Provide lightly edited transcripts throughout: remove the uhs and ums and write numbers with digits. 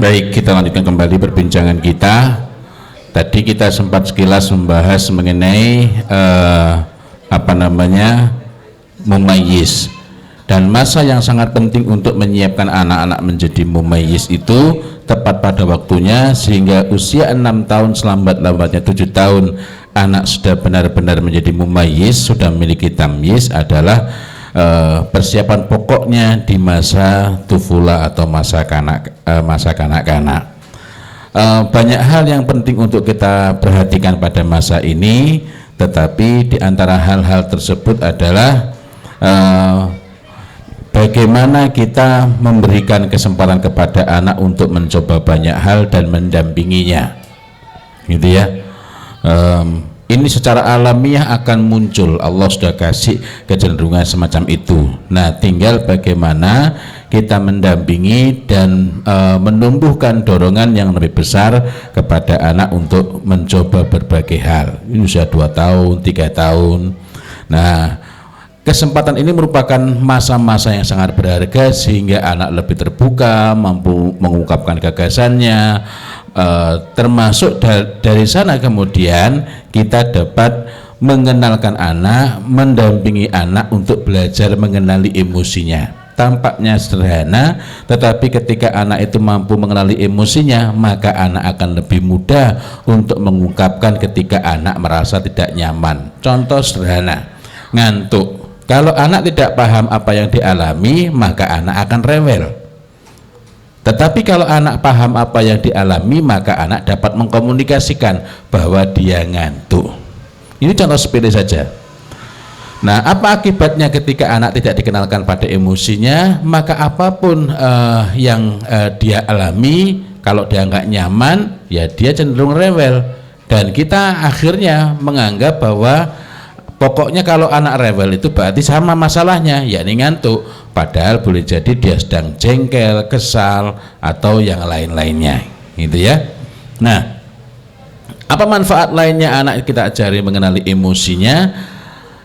Baik, kita lanjutkan kembali perbincangan kita. Tadi kita sempat sekilas membahas mengenai mumayyiz, dan masa yang sangat penting untuk menyiapkan anak-anak menjadi mumayyiz itu tepat pada waktunya, sehingga usia 6 tahun selambat-lambatnya 7 tahun anak sudah benar-benar menjadi mumayyiz, sudah memiliki tamyiz, adalah persiapan pokoknya di masa tufula atau masa kanak-kanak. Banyak hal yang penting untuk kita perhatikan pada masa ini, tetapi di antara hal-hal tersebut adalah bagaimana kita memberikan kesempatan kepada anak untuk mencoba banyak hal dan mendampinginya, gitu ya. Ini secara alamiah akan muncul, Allah sudah kasih kecenderungan semacam itu. Nah, tinggal bagaimana kita mendampingi dan menumbuhkan dorongan yang lebih besar kepada anak untuk mencoba berbagai hal. Ini usia 2 tahun, 3 tahun. Nah, kesempatan ini merupakan masa-masa yang sangat berharga, sehingga anak lebih terbuka, mampu mengungkapkan gagasannya, termasuk dari sana kemudian kita dapat mengenalkan anak, mendampingi anak untuk belajar mengenali emosinya. Tampaknya sederhana, tetapi ketika anak itu mampu mengenali emosinya, maka anak akan lebih mudah untuk mengungkapkan ketika anak merasa tidak nyaman. Contoh sederhana, ngantuk. Kalau anak tidak paham apa yang dialami, maka anak akan rewel. Tetapi kalau anak paham apa yang dialami, maka anak dapat mengkomunikasikan bahwa dia ngantuk. Ini contoh sepele saja. Nah, apa akibatnya ketika anak tidak dikenalkan pada emosinya? Maka apapun yang dia alami, kalau dia nggak nyaman, ya dia cenderung rewel. Dan kita akhirnya menganggap bahwa pokoknya kalau anak rewel itu berarti sama masalahnya, yakni ngantuk. Padahal boleh jadi dia sedang jengkel, kesal, atau yang lain-lainnya, gitu ya. Nah, apa manfaat lainnya anak kita ajari mengenali emosinya?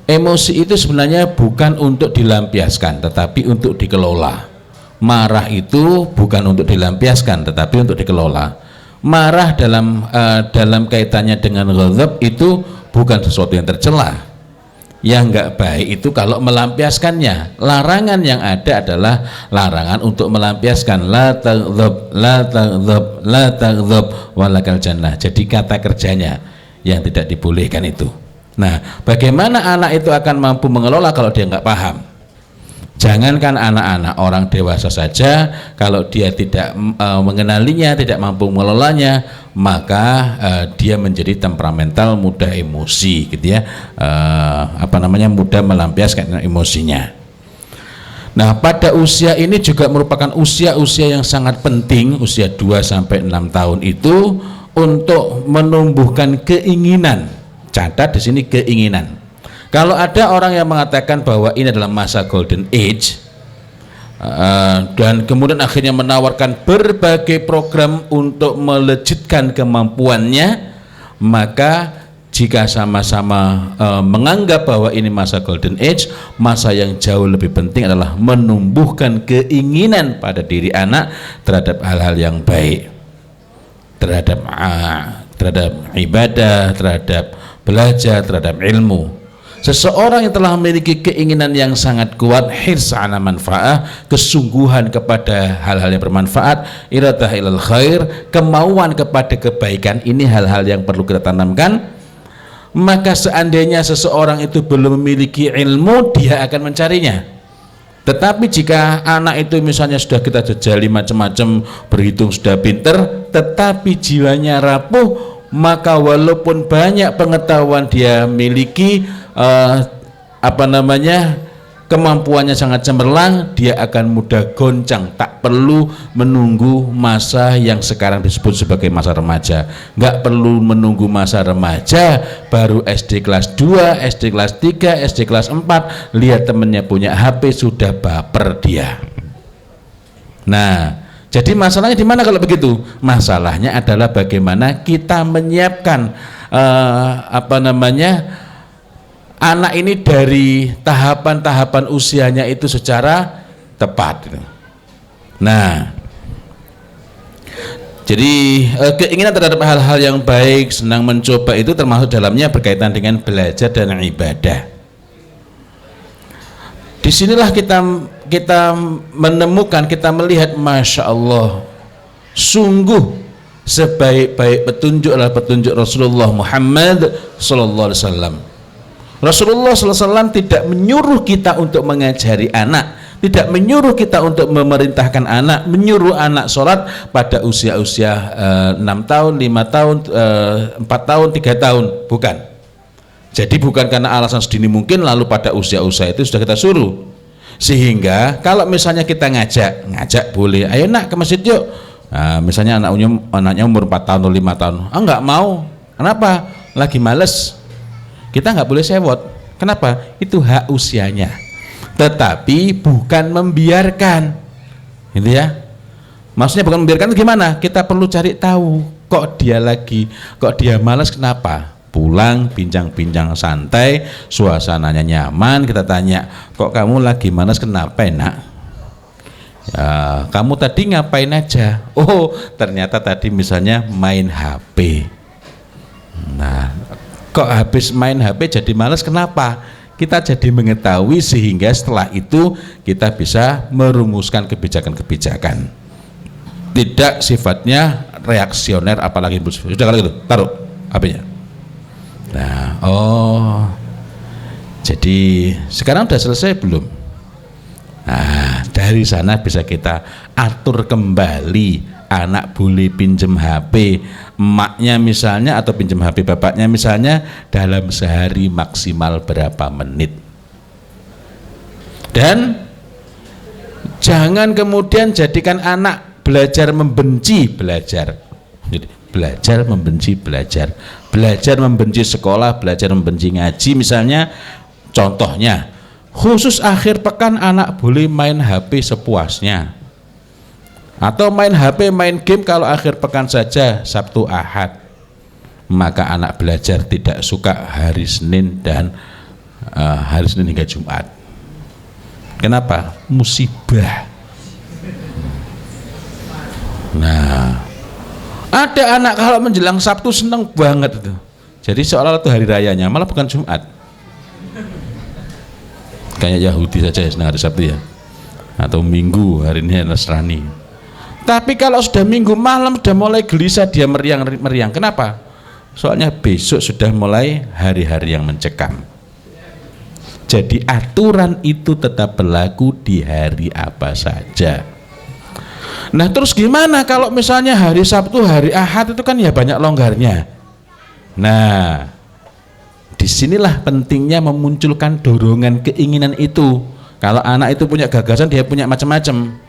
Emosi itu sebenarnya bukan untuk dilampiaskan, tetapi untuk dikelola. Marah itu bukan untuk dilampiaskan, tetapi untuk dikelola. Marah dalam kaitannya dengan ghadab itu bukan sesuatu yang tercela. Yang enggak baik itu kalau melampiaskannya. Larangan yang ada adalah larangan untuk melampiaskan. La taghdab, la taghdab, la taghdab walakal jannah. Jadi kata kerjanya yang tidak dibolehkan itu. Nah, bagaimana anak itu akan mampu mengelola kalau dia enggak paham? Jangankan anak-anak, orang dewasa saja kalau dia tidak mengenalinya, tidak mampu mengelolanya, maka dia menjadi temperamental, mudah emosi, gitu ya. Mudah melampiaskan emosinya. Nah, pada usia ini juga merupakan usia-usia yang sangat penting, usia 2 sampai 6 tahun itu, untuk menumbuhkan keinginan. Catat di sini keinginan. Kalau ada orang yang mengatakan bahwa ini adalah masa golden age, dan kemudian akhirnya menawarkan berbagai program untuk melejitkan kemampuannya, maka jika sama-sama menganggap bahwa ini masa golden age, masa yang jauh lebih penting adalah menumbuhkan keinginan pada diri anak terhadap hal-hal yang baik, terhadap ibadah, terhadap belajar, terhadap ilmu. Seseorang yang telah memiliki keinginan yang sangat kuat, hirs ala manfaah, kesungguhan kepada hal-hal yang bermanfaat, iradah ilal khair, kemauan kepada kebaikan, ini hal-hal yang perlu kita tanamkan. Maka seandainya seseorang itu belum memiliki ilmu, dia akan mencarinya. Tetapi jika anak itu misalnya sudah kita jejali macam-macam, berhitung sudah pinter, tetapi jiwanya rapuh, maka walaupun banyak pengetahuan dia miliki, kemampuannya sangat cemerlang, dia akan mudah goncang, tak perlu menunggu masa yang sekarang disebut sebagai masa remaja. Nggak perlu menunggu masa remaja, baru SD kelas 2, SD kelas 3, SD kelas 4, lihat temennya punya HP, sudah baper dia. Nah, jadi masalahnya di mana kalau begitu? Masalahnya adalah bagaimana kita menyiapkan anak ini dari tahapan-tahapan usianya itu secara tepat. Nah, Jadi keinginan terhadap hal-hal yang baik, senang mencoba itu termasuk dalamnya berkaitan dengan belajar dan ibadah. Disinilah kita menemukan, kita melihat, masya Allah, sungguh sebaik-baik petunjuk adalah petunjuk Rasulullah Muhammad sallallahu alaihi wasallam. Rasulullah sallallahu alaihi wasallam tidak menyuruh kita untuk mengajari anak, tidak menyuruh kita untuk memerintahkan anak, menyuruh anak sholat pada usia-usia 6 tahun, 5 tahun, 4 tahun, 3 tahun, bukan. Jadi bukan karena alasan sedini mungkin lalu pada usia-usia itu sudah kita suruh. Sehingga kalau misalnya kita ngajak boleh, ayo nak ke masjid yuk. Nah, misalnya anaknya umur 4 tahun atau 5 tahun, nggak mau. Kenapa? Lagi males. Kita nggak boleh sewot. Kenapa? Itu hak usianya. Tetapi bukan membiarkan, gitu ya. Maksudnya bukan membiarkan, gimana? Kita perlu cari tahu, kok dia malas, kenapa? Pulang bincang-bincang santai, suasananya nyaman, kita tanya, kok kamu lagi malas, kenapa nak? Ya, kamu tadi ngapain aja? Oh, ternyata tadi misalnya main HP. Nah, kok habis main HP jadi malas, kenapa? Kita jadi mengetahui, sehingga setelah itu kita bisa merumuskan kebijakan-kebijakan. Tidak sifatnya reaksioner, apalagi sudah kalau gitu taruh HP-nya. Nah, jadi sekarang udah selesai belum? Nah, dari sana bisa kita atur kembali. Anak boleh pinjem HP emaknya misalnya, atau pinjem HP bapaknya misalnya, dalam sehari maksimal berapa menit. Dan jangan kemudian jadikan anak belajar membenci belajar. Jadi belajar membenci belajar, belajar membenci sekolah, belajar membenci ngaji misalnya. Contohnya, khusus akhir pekan anak boleh main HP sepuasnya, atau main HP, main game kalau akhir pekan saja, Sabtu Ahad. Maka anak belajar tidak suka hari Senin dan hari Senin hingga Jumat. Kenapa? Musibah. Nah, ada anak kalau menjelang Sabtu senang banget itu. Jadi seolah-olah itu hari rayanya, malah bukan Jumat. Kayak Yahudi saja ya, senang hari Sabtu ya. Atau Minggu, hari ini Nasrani. Tapi kalau sudah Minggu malam sudah mulai gelisah, dia meriang. Kenapa? Soalnya besok sudah mulai hari-hari yang mencekam. Jadi aturan itu tetap berlaku di hari apa saja. Nah, terus gimana kalau misalnya hari Sabtu, hari Ahad itu kan ya banyak longgarnya. Nah, disinilah pentingnya memunculkan dorongan keinginan itu. Kalau anak itu punya gagasan, dia punya macam-macam.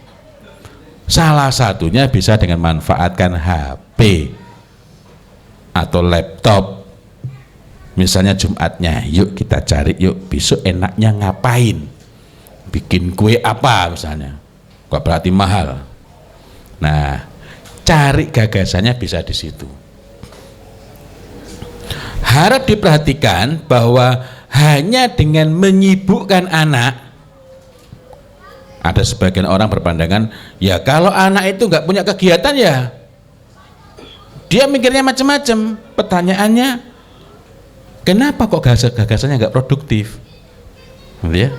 Salah satunya bisa dengan manfaatkan HP atau laptop. Misalnya Jumatnya, yuk kita cari, yuk besok enaknya ngapain, bikin kue apa misalnya, kok berarti mahal. Nah, cari gagasannya bisa di situ. Harap diperhatikan bahwa hanya dengan menyibukkan anak, ada sebagian orang berpandangan, ya kalau anak itu nggak punya kegiatan ya dia mikirnya macam-macam. Pertanyaannya, kenapa kok gagasannya nggak produktif? Ya,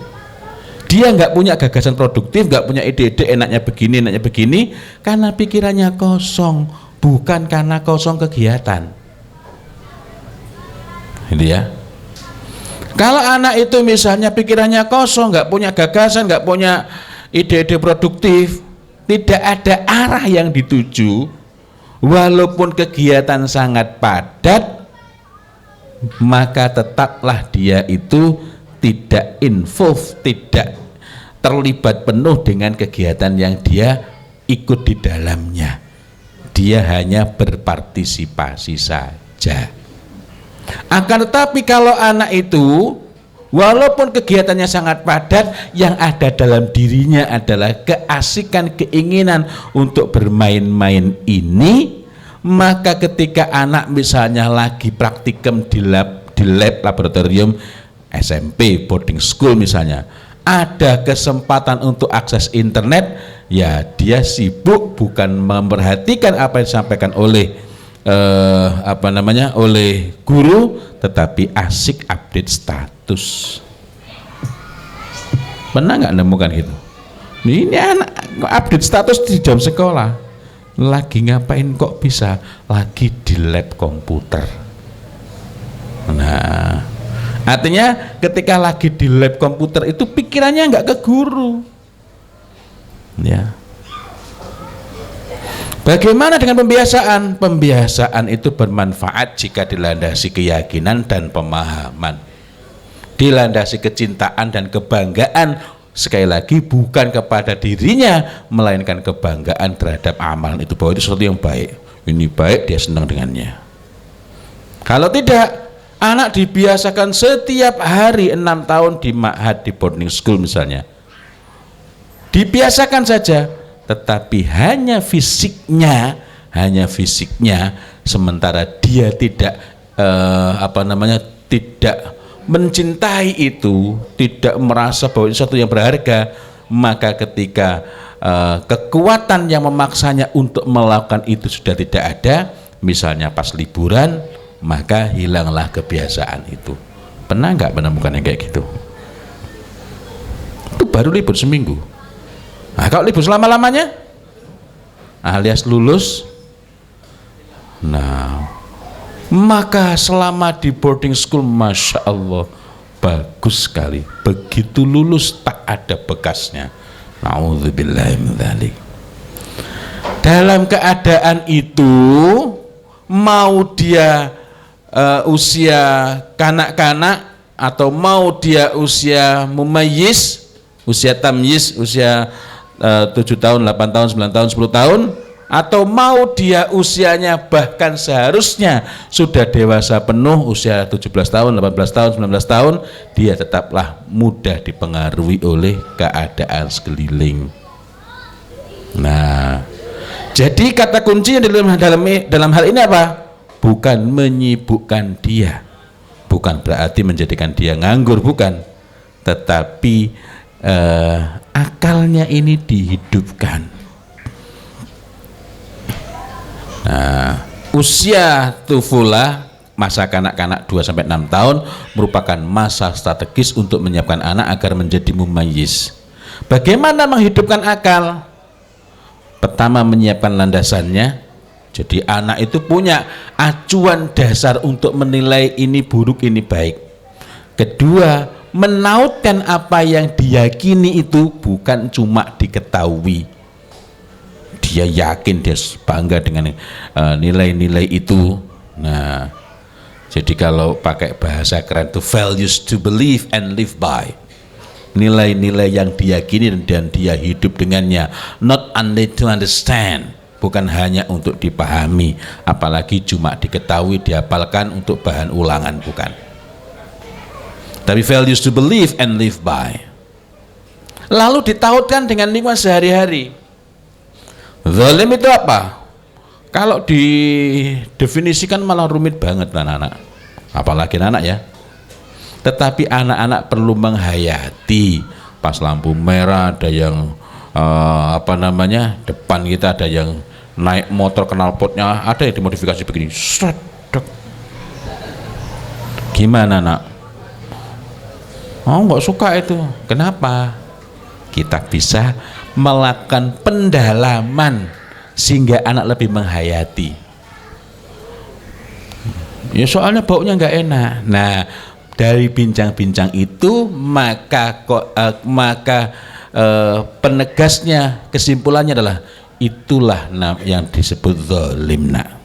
dia nggak punya gagasan produktif, nggak punya ide-ide enaknya begini, karena pikirannya kosong, bukan karena kosong kegiatan. Gitu ya. Kalau anak itu misalnya pikirannya kosong, nggak punya gagasan, nggak punya ide-ide produktif, tidak ada arah yang dituju, walaupun kegiatan sangat padat, maka tetaplah dia itu tidak involve, tidak terlibat penuh dengan kegiatan yang dia ikut di dalamnya. Dia hanya berpartisipasi saja. Akan tetapi kalau anak itu walaupun kegiatannya sangat padat, yang ada dalam dirinya adalah keasikan, keinginan untuk bermain-main ini, maka ketika anak misalnya lagi praktikum di lab laboratorium SMP, boarding school misalnya, ada kesempatan untuk akses internet, ya dia sibuk bukan memperhatikan apa yang disampaikan oleh oleh guru, tetapi asik update status. Pernah nggak nemukan gitu? Ini anak update status di jam sekolah, lagi ngapain kok bisa? Lagi di lab komputer. Nah, artinya ketika lagi di lab komputer itu pikirannya nggak ke guru, ya. Bagaimana dengan pembiasaan? Pembiasaan itu bermanfaat jika dilandasi keyakinan dan pemahaman, dilandasi kecintaan dan kebanggaan, sekali lagi bukan kepada dirinya, melainkan kebanggaan terhadap amalan itu, bahwa itu sesuatu yang baik, ini baik, dia senang dengannya. Kalau tidak, anak dibiasakan setiap hari 6 tahun di ma'had, di boarding school misalnya, dibiasakan saja, tetapi hanya fisiknya, sementara dia tidak tidak mencintai itu, tidak merasa bahwa itu sesuatu yang berharga, maka ketika kekuatan yang memaksanya untuk melakukan itu sudah tidak ada, misalnya pas liburan, maka hilanglah kebiasaan itu. Pernah nggak menemukan yang kayak gitu? Itu baru libur seminggu. Nah, kalau libur selama-lamanya alias lulus, nah maka selama di boarding school, Masya Allah, bagus sekali. Begitu lulus tak ada bekasnya. Na'udzubillahi min dzalik. Dalam keadaan itu, mau dia usia kanak-kanak atau mau dia usia mumayyiz, usia tamyiz, usia 7 tahun, 8 tahun, 9 tahun, 10 tahun, atau mau dia usianya bahkan seharusnya sudah dewasa penuh, usia 17 tahun, 18 tahun, 19 tahun, dia tetaplah mudah dipengaruhi oleh keadaan sekeliling. Nah, jadi kata kuncinya dalam hal ini apa? Bukan menyibukkan dia, bukan berarti menjadikan dia nganggur, bukan, tetapi akalnya ini dihidupkan. Nah, usia tufulah, masa kanak-kanak 2-6 tahun merupakan masa strategis untuk menyiapkan anak agar menjadi mumayyiz. Bagaimana menghidupkan akal? Pertama, menyiapkan landasannya. Jadi anak itu punya acuan dasar untuk menilai ini buruk, ini baik. Kedua, menautkan apa yang diyakini itu, bukan cuma diketahui. Dia yakin, dia bangga dengan nilai-nilai itu. Nah, jadi kalau pakai bahasa keren itu values to believe and live by. Nilai-nilai yang diyakini dan dia hidup dengannya, not only to understand, bukan hanya untuk dipahami, apalagi cuma diketahui, dihafalkan untuk bahan ulangan, bukan. Tapi values to believe and live by. Lalu ditautkan dengan lingkungan sehari-hari. Zalim itu apa? Kalau didefinisikan malah rumit banget anak-anak, apalagi anak ya. Tetapi anak-anak perlu menghayati, pas lampu merah ada yang depan kita ada yang naik motor knalpotnya, ada yang dimodifikasi begini, sredek. Gimana nak? Oh, nggak suka itu. Kenapa? Kita bisa melakukan pendalaman sehingga anak lebih menghayati. Ya soalnya baunya nggak enak. Nah, dari bincang-bincang itu maka penegasnya, kesimpulannya adalah itulah yang disebut zalim. Nah,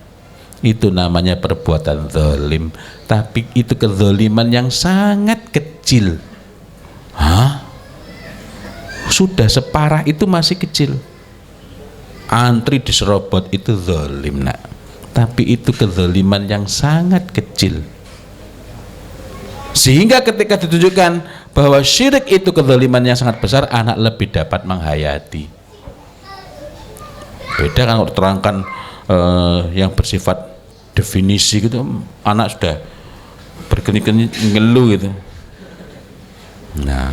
itu namanya perbuatan zalim, tapi itu kezaliman yang sangat kecil. Hah? Sudah separah itu masih kecil. Antri diserobot itu zalim, nak. Tapi itu kezaliman yang sangat kecil. Sehingga ketika ditunjukkan bahwa syirik itu kezaliman yang sangat besar, anak lebih dapat menghayati. Beda kan kalau terangkan yang bersifat definisi gitu, anak sudah berkeni-keni ngeluh gitu. Nah,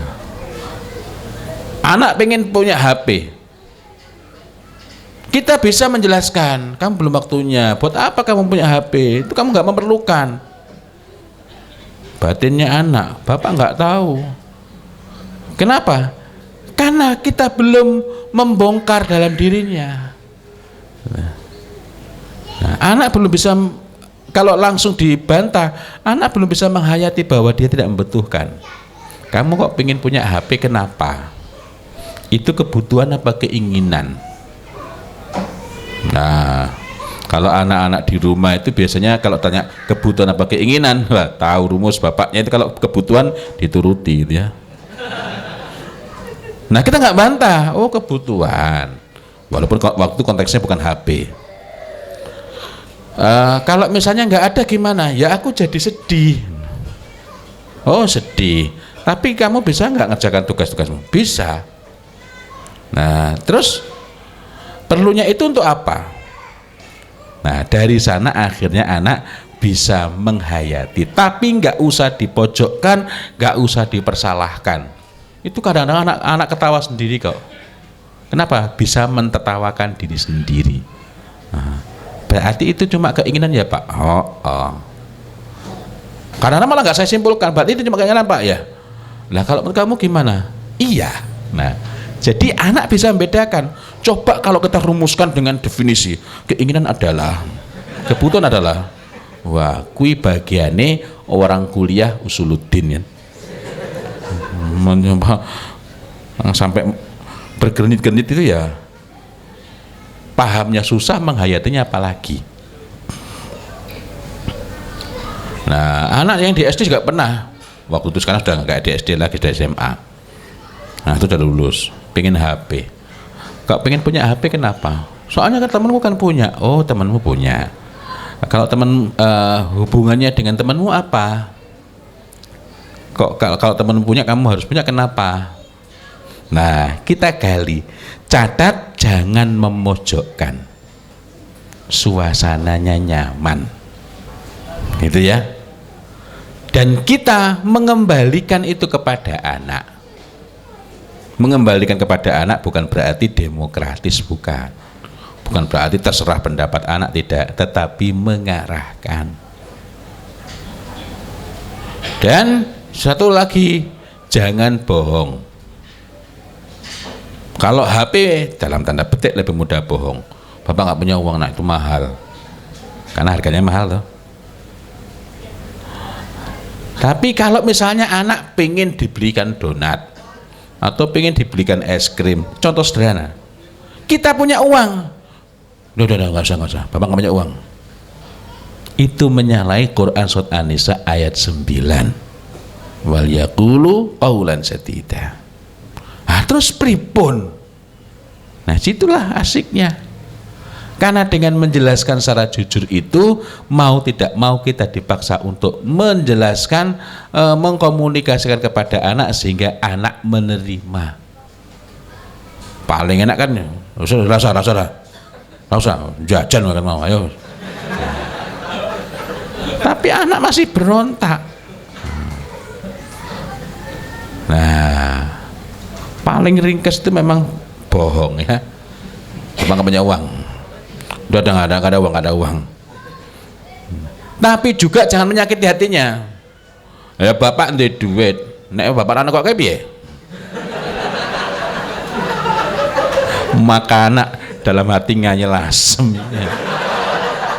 anak pengen punya HP, Kita bisa menjelaskan, kamu belum waktunya, buat apa kamu punya HP, itu kamu nggak memerlukan. Batinnya anak, bapak nggak tahu. Kenapa? Karena kita belum membongkar dalam dirinya. Nah, anak belum bisa, kalau langsung dibantah, anak belum bisa menghayati bahwa dia tidak membutuhkan. Kamu kok pengen punya HP, kenapa? Itu kebutuhan apa keinginan? Nah, kalau anak-anak di rumah itu biasanya kalau tanya kebutuhan apa keinginan, wah, tahu rumus bapaknya itu kalau kebutuhan dituruti gitu ya. Nah, kita nggak bantah, oh kebutuhan, walaupun waktu konteksnya bukan HP. Kalau misalnya nggak ada gimana? Ya aku jadi sedih. Oh sedih, tapi kamu bisa nggak ngerjakan tugas-tugasmu? Bisa. Nah, terus perlunya itu untuk apa? Nah, dari sana akhirnya anak bisa menghayati, tapi nggak usah dipojokkan, nggak usah dipersalahkan. Itu kadang-kadang anak-anak ketawa sendiri kok. Kenapa? Bisa mentertawakan diri sendiri. Nah, berarti itu cuma keinginan ya Pak? Oh. Karena malah nggak saya simpulkan, berarti itu cuma keinginan Pak ya? Nah kalau menurut kamu gimana? Iya. Nah, jadi anak bisa membedakan. Coba kalau kita rumuskan dengan definisi, keinginan adalah, kebutuhan adalah, wah, kui bagiane orang kuliah usuluddin ya. Mencoba sampai bergernit-gernit itu ya, pahamnya susah, menghayatinya apalagi. Nah, anak yang di SD juga pernah, waktu itu sekarang sudah nggak di SD lagi, di SMA. Nah, itu udah lulus, pengen HP. Kok pengen punya HP kenapa? Soalnya kan temanmu kan punya. Oh, temanmu punya. Kalau teman hubungannya dengan temanmu apa? Kok kalau temanmu punya kamu harus punya, kenapa? Nah, kita gali. Catat, jangan memojokkan. Suasananya nyaman. Gitu ya. Dan kita mengembalikan itu kepada anak. Mengembalikan kepada anak bukan berarti demokratis, bukan berarti terserah pendapat anak, tidak, tetapi mengarahkan. Dan satu lagi, jangan bohong. Kalau HP dalam tanda petik lebih mudah bohong. Bapak nggak punya uang, nah itu mahal, karena harganya mahal loh. Tapi kalau misalnya anak pengen dibelikan donat atau pengen dibelikan es krim, contoh sederhana, kita punya uang, udah nggak usah, bapak nggak punya uang, itu menyalahi Quran surat An-Nisa ayat 9, wal yaqulu qaulan sadida. Nah, terus pripun? Nah, situlah asiknya. Karena dengan menjelaskan secara jujur itu, mau tidak mau kita dipaksa untuk menjelaskan, mengkomunikasikan kepada anak sehingga anak menerima. Paling enak kan, rasa jajan makan mau, ayo. Tapi anak masih berontak. Nah, paling ringkas itu memang bohong ya. Bapak nggak punya uang. Udah nggak ada uang. Tapi juga jangan menyakiti hatinya. Ya bapak ndek duit, nek bapak anak kok kayak piye? Maka anak dalam hati nganyel asem.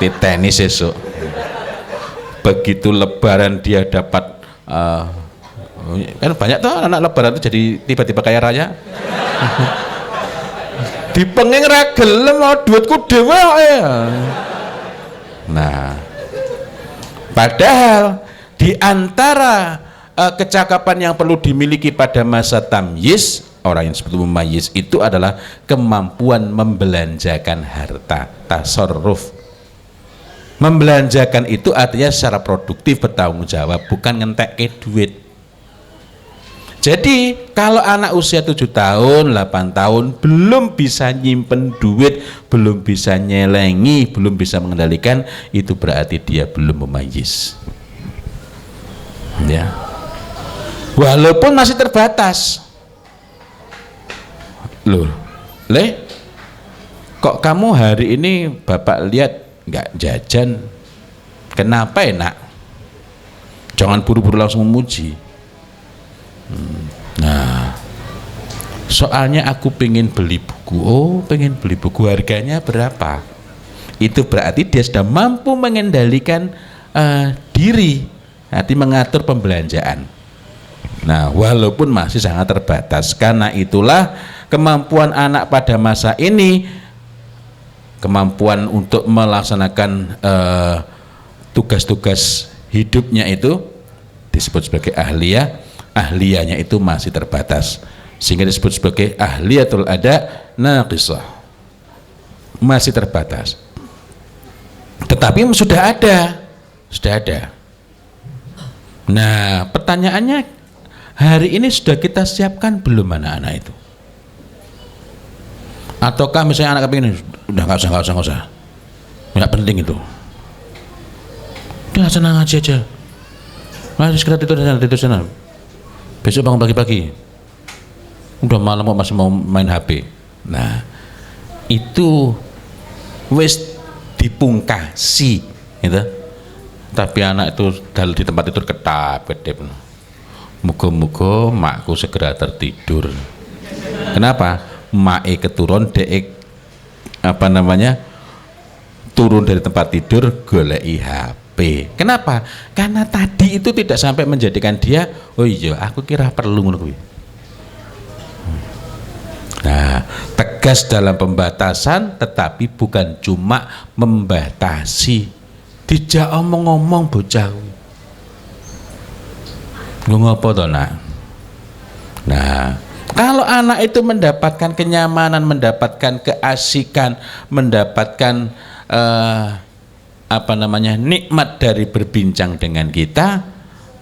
Di tenis esok. Begitu lebaran dia dapat, kan banyak tuh anak lebaran itu jadi tiba-tiba kaya raya. Dipenging ra gelem duitku dhewe kok. Nah, padahal di antara kecakapan yang perlu dimiliki pada masa tamyiz, orang yang disebut mumayyiz itu adalah kemampuan membelanjakan harta, tasarruf. Membelanjakan itu artinya secara produktif, bertanggung jawab, bukan ngentekke duit. Jadi kalau anak usia 7 tahun, 8 tahun belum bisa nyimpen duit, belum bisa nyelengi, belum bisa mengendalikan, itu berarti dia belum mumayyiz. Ya. Walaupun masih terbatas. Loh, kok kamu hari ini bapak lihat nggak jajan, kenapa enak? Jangan buru-buru langsung memuji. Nah, soalnya aku pengen beli buku. Oh, pengen beli buku, harganya berapa? Itu berarti dia sudah mampu mengendalikan diri, nanti mengatur pembelanjaan. Nah, walaupun masih sangat terbatas. Karena itulah kemampuan anak pada masa ini, kemampuan untuk melaksanakan tugas-tugas hidupnya itu disebut sebagai ahliyah. Ahliyahnya itu masih terbatas, sehingga disebut sebagai ahliyatul ada naqisah, masih terbatas. Tetapi sudah ada. Nah, pertanyaannya, hari ini sudah kita siapkan belum anak-anak itu? Ataukah misalnya anak kepingin, udah nggak usah, nggak penting itu, udah senang aja, masih segera tidur sana. Besok bangun pagi-pagi, udah malam kok masih mau main HP. Nah, itu wis dipungkasi, gitu. Tapi anak itu di tempat tidur ketap-ketip. Muga-muga makku segera tertidur. Kenapa? Mae keturun dek turun dari tempat tidur goleki HP. Kenapa? Karena tadi itu tidak sampai menjadikan dia, oh iya aku kira perlu ngono kuwi. Nah, tegas dalam pembatasan, tetapi bukan cuma membatasi. Dijak omong-omong bocah. Ngopo to, Nak? Nah, kalau anak itu mendapatkan kenyamanan, mendapatkan keasikan, mendapatkan nikmat dari berbincang dengan kita,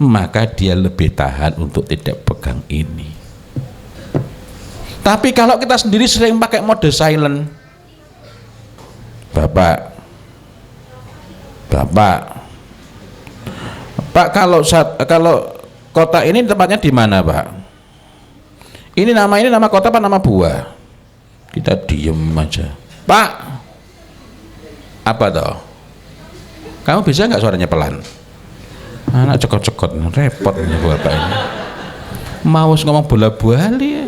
maka dia lebih tahan untuk tidak pegang ini. Tapi kalau kita sendiri sering pakai mode silent, Bapak, kalau kota ini tempatnya di mana, Pak? Ini nama kota apa nama buah? Kita diem aja. Pak, apa toh? Kamu bisa nggak suaranya pelan? Anak cekot-cekot, repot nih bapak ini. Mau ngomong bola-bali ya.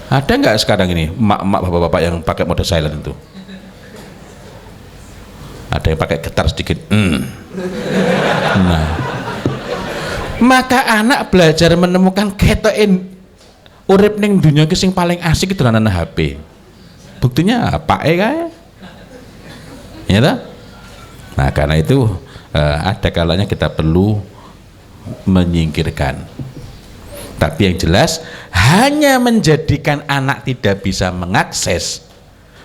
Ada nggak sekarang ini emak-emak bapak-bapak yang pakai mode silent itu? Ada yang pakai getar sedikit. Nah, maka anak belajar menemukan ketoin urip ning dunia sing paling asik itu nana HP. Buktinya apa kayak? Ya toh? Nah, karena itu ada kalanya kita perlu menyingkirkan. Tapi yang jelas, hanya menjadikan anak tidak bisa mengakses,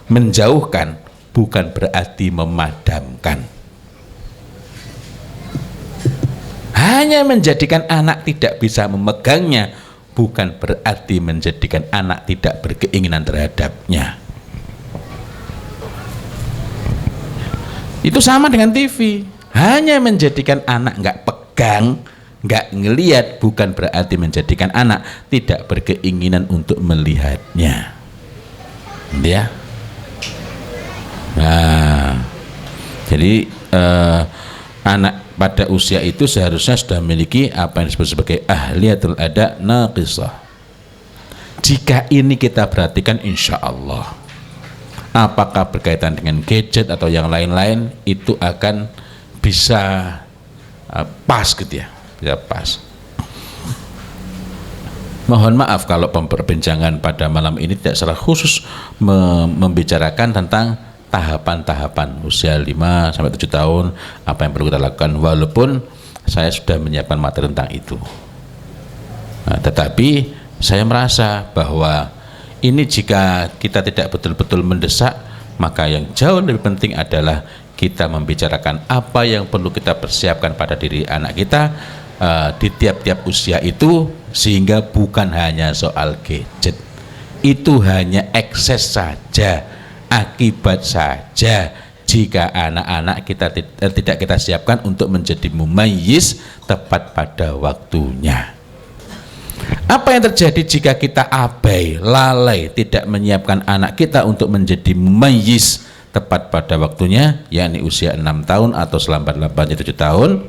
menjauhkan, bukan berarti memadamkan. Hanya menjadikan anak tidak bisa memegangnya, bukan berarti menjadikan anak tidak berkeinginan terhadapnya. Itu sama dengan TV. Hanya menjadikan anak nggak pegang, nggak ngelihat, bukan berarti menjadikan anak tidak berkeinginan untuk melihatnya. Ya. Nah, jadi anak pada usia itu seharusnya sudah memiliki apa yang disebut sebagai ahliyatul ada naqisah. Jika ini kita perhatikan, insya Allah, apakah berkaitan dengan gadget atau yang lain-lain, itu akan bisa pas gitu ya, bisa pas. Mohon maaf kalau perbincangan pada malam ini tidak secara khusus membicarakan tentang tahapan-tahapan usia 5 sampai 7 tahun, apa yang perlu kita lakukan, walaupun saya sudah menyiapkan materi tentang itu. Nah, tetapi saya merasa bahwa ini jika kita tidak betul-betul mendesak, maka yang jauh lebih penting adalah kita membicarakan apa yang perlu kita persiapkan pada diri anak kita di tiap-tiap usia itu, sehingga bukan hanya soal gadget, itu hanya ekses saja, akibat saja jika anak-anak kita tidak kita siapkan untuk menjadi mumayyiz tepat pada waktunya. Apa yang terjadi jika kita abai, lalai, tidak menyiapkan anak kita untuk menjadi mumayyiz tepat pada waktunya, yakni usia 6 tahun atau selambat-lambatnya 7 tahun,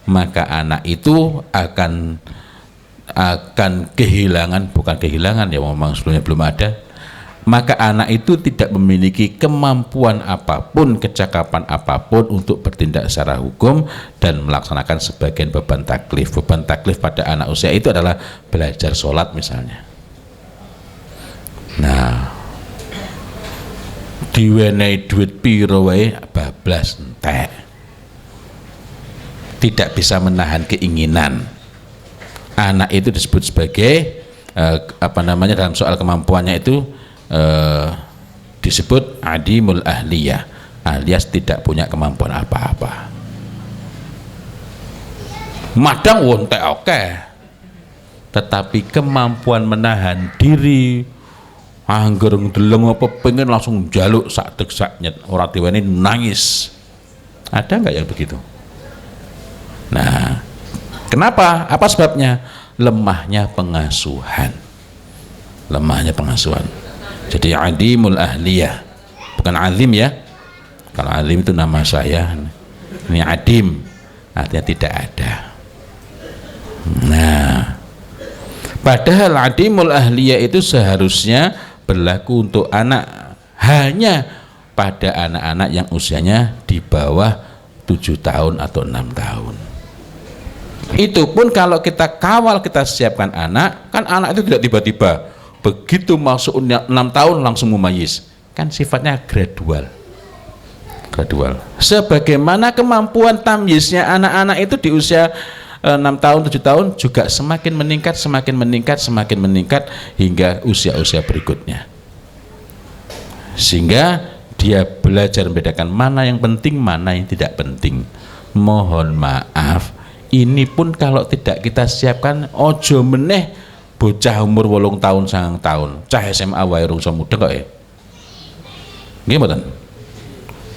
maka anak itu akan kehilangan, bukan kehilangan ya, memang sebelumnya belum ada, maka anak itu tidak memiliki kemampuan apapun, kecakapan apapun untuk bertindak secara hukum dan melaksanakan sebagian beban taklif. Beban taklif pada anak usia itu adalah belajar sholat misalnya. Nah, diwenehi duit piro wae bablas entek. Tidak bisa menahan keinginan. Anak itu disebut sebagai dalam soal kemampuannya itu disebut adimul ahliyah, alias tidak punya kemampuan apa-apa. Madang wonte oke, tetapi kemampuan menahan diri, angger ndeleng apa pengen langsung jaluk sak dek sak nyet, ora diweni nangis. Ada nggak yang begitu? Nah, kenapa? Apa sebabnya? Lemahnya pengasuhan. Lemahnya pengasuhan. Jadi adimul ahliyah, bukan alim ya. Kalau alim itu nama saya, ini adim, artinya tidak ada. Nah, padahal adimul ahliyah itu seharusnya berlaku untuk anak hanya pada anak-anak yang usianya di bawah 7 tahun atau 6 tahun. Itu pun kalau kita kawal, kita siapkan anak, kan anak itu tidak tiba-tiba begitu masuk 6 tahun langsung mumayyiz, kan sifatnya gradual. Sebagaimana kemampuan tamyiznya anak-anak itu di usia 6 tahun 7 tahun juga semakin meningkat hingga usia-usia berikutnya, sehingga dia belajar membedakan mana yang penting, mana yang tidak penting. Mohon maaf, ini pun kalau tidak kita siapkan, ojo meneh bocah umur 8 tahun 9 tahun, cah SMA wae rungsa muda kok ya. Nggih mboten?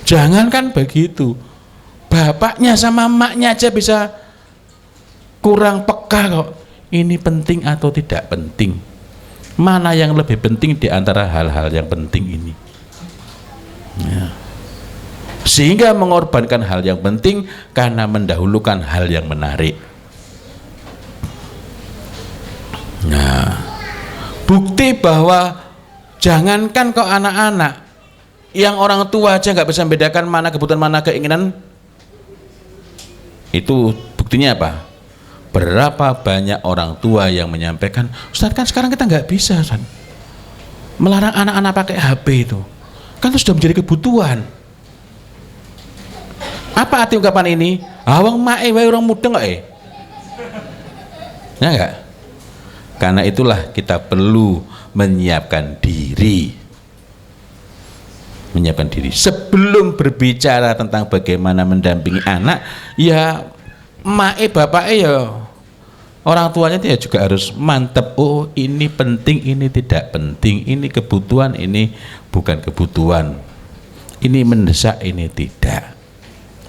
Jangankan begitu, bapaknya sama emaknya aja bisa kurang peka kok. Ini penting atau tidak penting? Mana yang lebih penting di antara hal-hal yang penting ini? Ya. Sehingga mengorbankan hal yang penting karena mendahulukan hal yang menarik. Nah, bukti bahwa jangankan kok anak-anak, yang orang tua aja nggak bisa membedakan mana kebutuhan mana keinginan, itu buktinya apa? Berapa banyak orang tua yang menyampaikan, Ustaz, kan sekarang kita nggak bisa, Ustaz, melarang anak-anak pakai HP itu, kan itu sudah menjadi kebutuhan. Apa arti ungkapan ini? Awang mae wae orang muda nggak ya nggak? Karena itulah kita perlu menyiapkan diri. Sebelum berbicara tentang bagaimana mendampingi anak, ya mae bapak ya orang tuanya itu ya juga harus mantep. Oh, ini penting, ini tidak penting, ini kebutuhan, ini bukan kebutuhan, ini mendesak, ini tidak.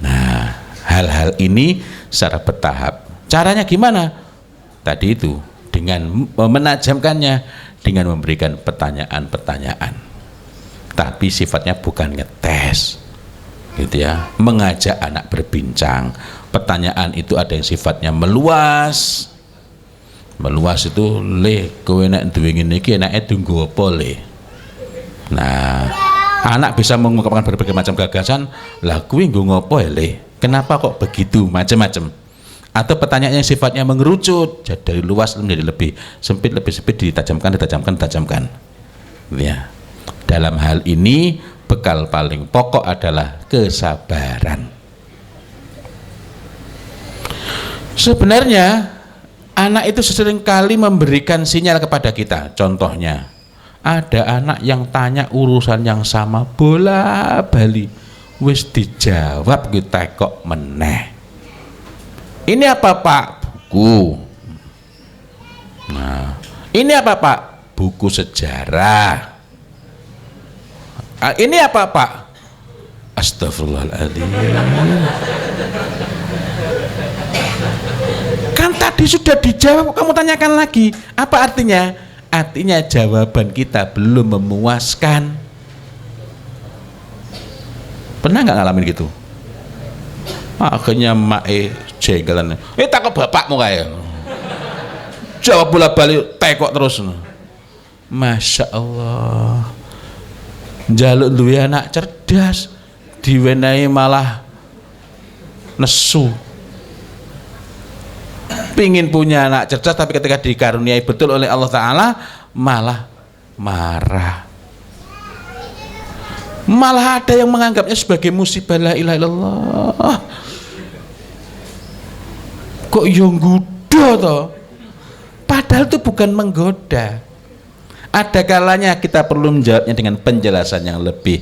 Nah, hal-hal ini secara bertahap. Caranya gimana? Tadi itu dengan menajamkannya, dengan memberikan pertanyaan-pertanyaan, tapi sifatnya bukan ngetes, gitu ya. Mengajak anak berbincang. Pertanyaan itu ada yang sifatnya meluas. Meluas itu kowe nek duwe ngene iki enake tunggu apa le. Nah, anak bisa mengungkapkan berbagai macam gagasan. Lah kuwi nggo ngopo ya le? Kenapa kok begitu? Macam-macam. Atau pertanyaan yang sifatnya mengerucut, jadi dari luas menjadi lebih sempit, ditajamkan. Ya. Dalam hal ini bekal paling pokok adalah kesabaran. Sebenarnya anak itu seringkali memberikan sinyal kepada kita. Contohnya, ada anak yang tanya urusan yang sama bola-bali, wis dijawab kita kok meneh. Ini apa Pak? Buku. Nah, ini apa Pak? Buku sejarah. Ini apa Pak? Astagfirullahaladzim. Kan tadi Tadi sudah dijawab, kamu tanyakan lagi. Apa artinya? Artinya jawaban kita belum memuaskan. Pernah nggak ngalamin gitu? Akhirnya mae jengkelan. Tak ke bapakmu kayak. Jawab bola balik tekok terus. Masya Allah. Njaluk duwe anak cerdas, diwenehi malah nesu. Pingin punya anak cerdas tapi ketika dikaruniai betul oleh Allah Ta'ala malah marah, malah ada yang menganggapnya sebagai musibah. La ilaha illallah, kok yang goda toh, padahal itu bukan menggoda. Ada kalanya kita perlu menjawabnya dengan penjelasan yang lebih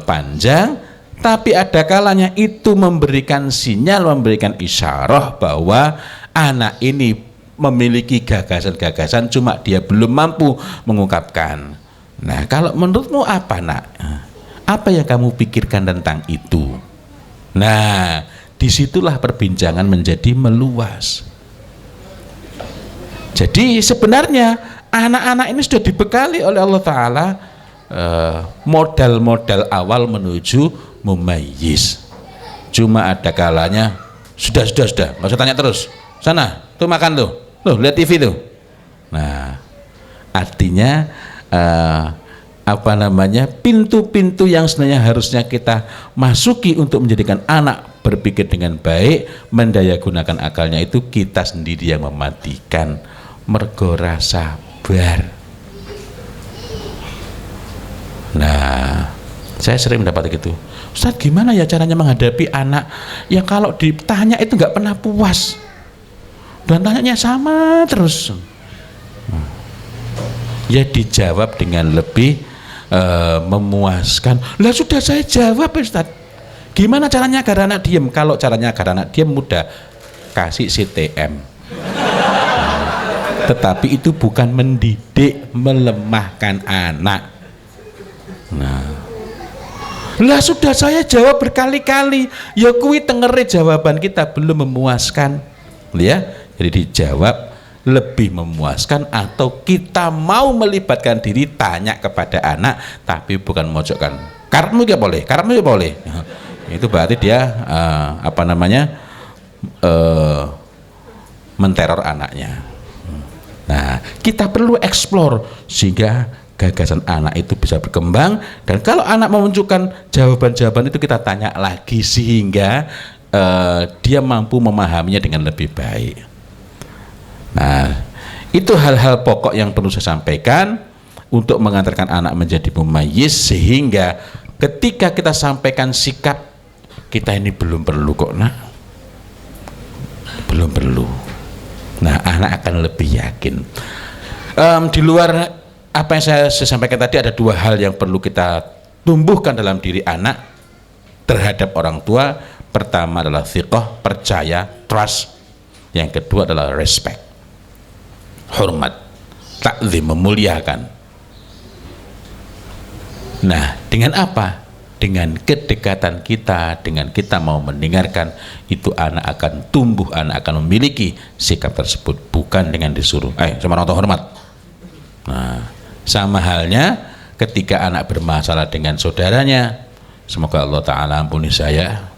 panjang, tapi ada kalanya itu memberikan sinyal, memberikan isyarah bahwa anak ini memiliki gagasan-gagasan, cuma dia belum mampu mengungkapkan. Nah, kalau menurutmu apa, nak? Apa yang kamu pikirkan tentang itu? Nah, disitulah perbincangan menjadi meluas. Jadi sebenarnya anak-anak ini sudah dibekali oleh Allah Ta'ala modal-modal awal menuju mumayyiz. Cuma ada kalanya sudah, nggak usah tanya terus. Sana, tuh makan tuh, lihat TV tuh. Nah, artinya pintu-pintu yang sebenarnya harusnya kita masuki untuk menjadikan anak berpikir dengan baik, mendayagunakan akalnya, itu kita sendiri yang mematikan. Mergo rasa sabar. Nah, saya sering mendapat gitu. Ustaz, gimana ya caranya menghadapi anak yang kalau ditanya itu nggak pernah puas dan tanyanya sama terus? Ya dijawab dengan lebih memuaskan. Lah sudah saya jawab, Ustaz. Gimana caranya agar anak diem? Kalau caranya agar anak diem mudah, kasih CTM. Tetapi itu bukan mendidik, melemahkan anak. Nah, lah sudah saya jawab berkali-kali, ya kuwi tengere jawaban kita belum memuaskan, ya. Jadi dijawab lebih memuaskan, atau kita mau melibatkan diri tanya kepada anak, tapi bukan memojokkan. Karena ya boleh, karena ya boleh. Itu berarti dia menteror anaknya. Nah, kita perlu eksplor sehingga gagasan anak itu bisa berkembang, dan kalau anak memunculkan jawaban-jawaban itu kita tanya lagi sehingga dia mampu memahaminya dengan lebih baik. Nah, itu hal-hal pokok yang perlu saya sampaikan untuk mengantarkan anak menjadi mumayyiz, sehingga ketika kita sampaikan sikap kita ini belum perlu kok, nak, belum perlu. Nah, anak akan lebih yakin. Di luar apa yang saya sampaikan tadi, ada dua hal yang perlu kita tumbuhkan dalam diri anak terhadap orang tua. Pertama adalah thiqah, percaya, trust. Yang kedua adalah respect, hormat, takzim, memuliakan. Nah, dengan apa? Dengan kedekatan kita, dengan kita mau mendengarkan, itu anak akan tumbuh, anak akan memiliki sikap tersebut, bukan dengan disuruh sama orang tua hormat. Nah, sama halnya ketika anak bermasalah dengan saudaranya, semoga Allah Ta'ala ampuni saya,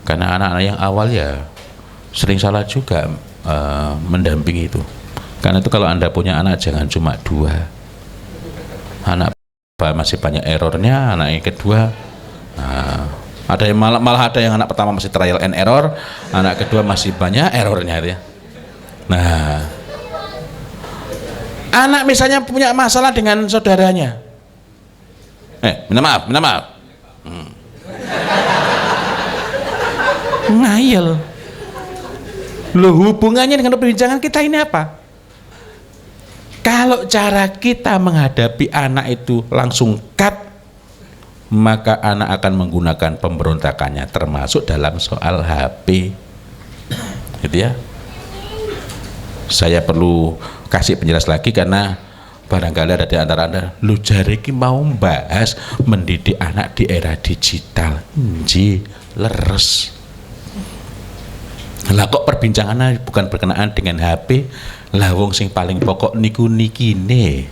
karena anak-anak yang awal ya sering salah juga mendampingi itu. Karena itu kalau Anda punya anak, jangan cuma dua anak, masih banyak errornya. Anak yang kedua, ada yang malah ada yang anak pertama masih trial and error, anak kedua masih banyak errornya ya. Nah, anak misalnya punya masalah dengan saudaranya, minta maaf, ngayel. Loh, hubungannya dengan perbincangan kita ini apa? Kalau cara kita menghadapi anak itu langsung cut, maka anak akan menggunakan pemberontakannya, termasuk dalam soal HP, gitu ya. Saya perlu kasih penjelasan lagi karena barangkali ada di antara Anda, lu jari ki mau membahas mendidik anak di era digital, leres. Lah kok perbincangannya bukan berkenaan dengan HP? Lah wong sing paling pokok niku nikine.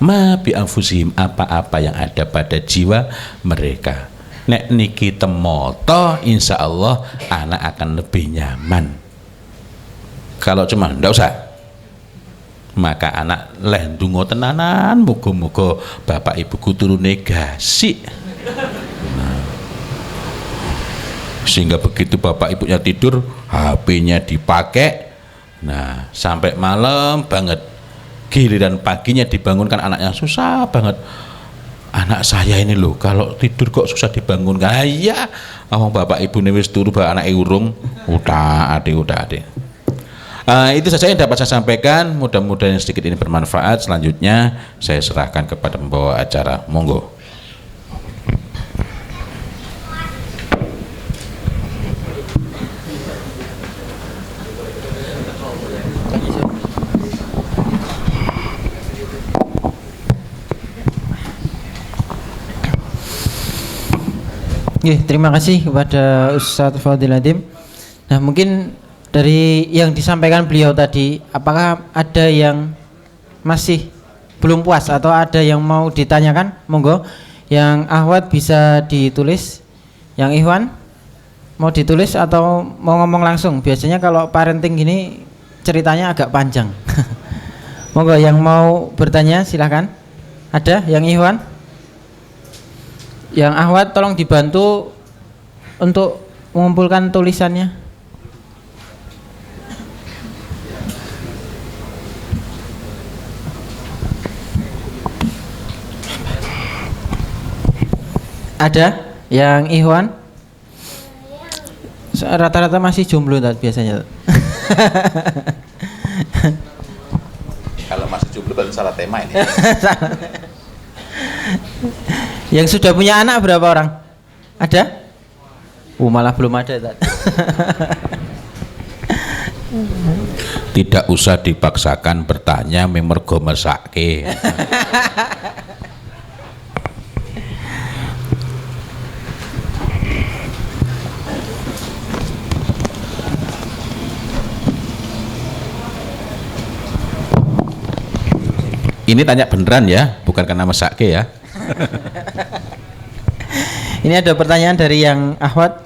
Ma bi anfusihim, apa-apa yang ada pada jiwa mereka. Nek niki temoto, insya Allah anak akan lebih nyaman. Kalau cuma ndak usah, maka anak leh ndonga tenanan, muga-muga bapak ibuku turune gasik. Sehingga begitu bapak ibunya tidur, HP-nya dipakai, nah sampai malam banget, giliran paginya dibangunkan anaknya susah banget. Anak saya ini loh kalau tidur kok susah dibangunkan. Iya, ngomong bapak ibu wis turu bapak anak urung, udah ade. Itu saja yang dapat saya sampaikan, mudah-mudahan sedikit ini bermanfaat. Selanjutnya saya serahkan kepada pembawa acara, monggo. Terima kasih kepada Ustadz Fadil Adim. Nah, mungkin dari yang disampaikan beliau tadi, apakah ada yang masih belum puas atau ada yang mau ditanyakan? Monggo, yang Ahwat bisa ditulis, yang Ikhwan mau ditulis atau mau ngomong langsung. Biasanya kalau parenting gini ceritanya agak panjang. Monggo, yang mau bertanya silahkan. Ada yang Ikhwan? Yang Ahwat tolong dibantu untuk mengumpulkan tulisannya. Ada yang Ikhwan? Rata-rata masih jomblo biasanya. Kalau masih jomblo baru salah tema ini. Yang sudah punya anak berapa orang? Ada? Malah belum ada. Tidak usah dipaksakan bertanya, mergo mesake. Ini tanya beneran ya, bukan karena mesake ya. Ini ada pertanyaan dari yang Ahwat.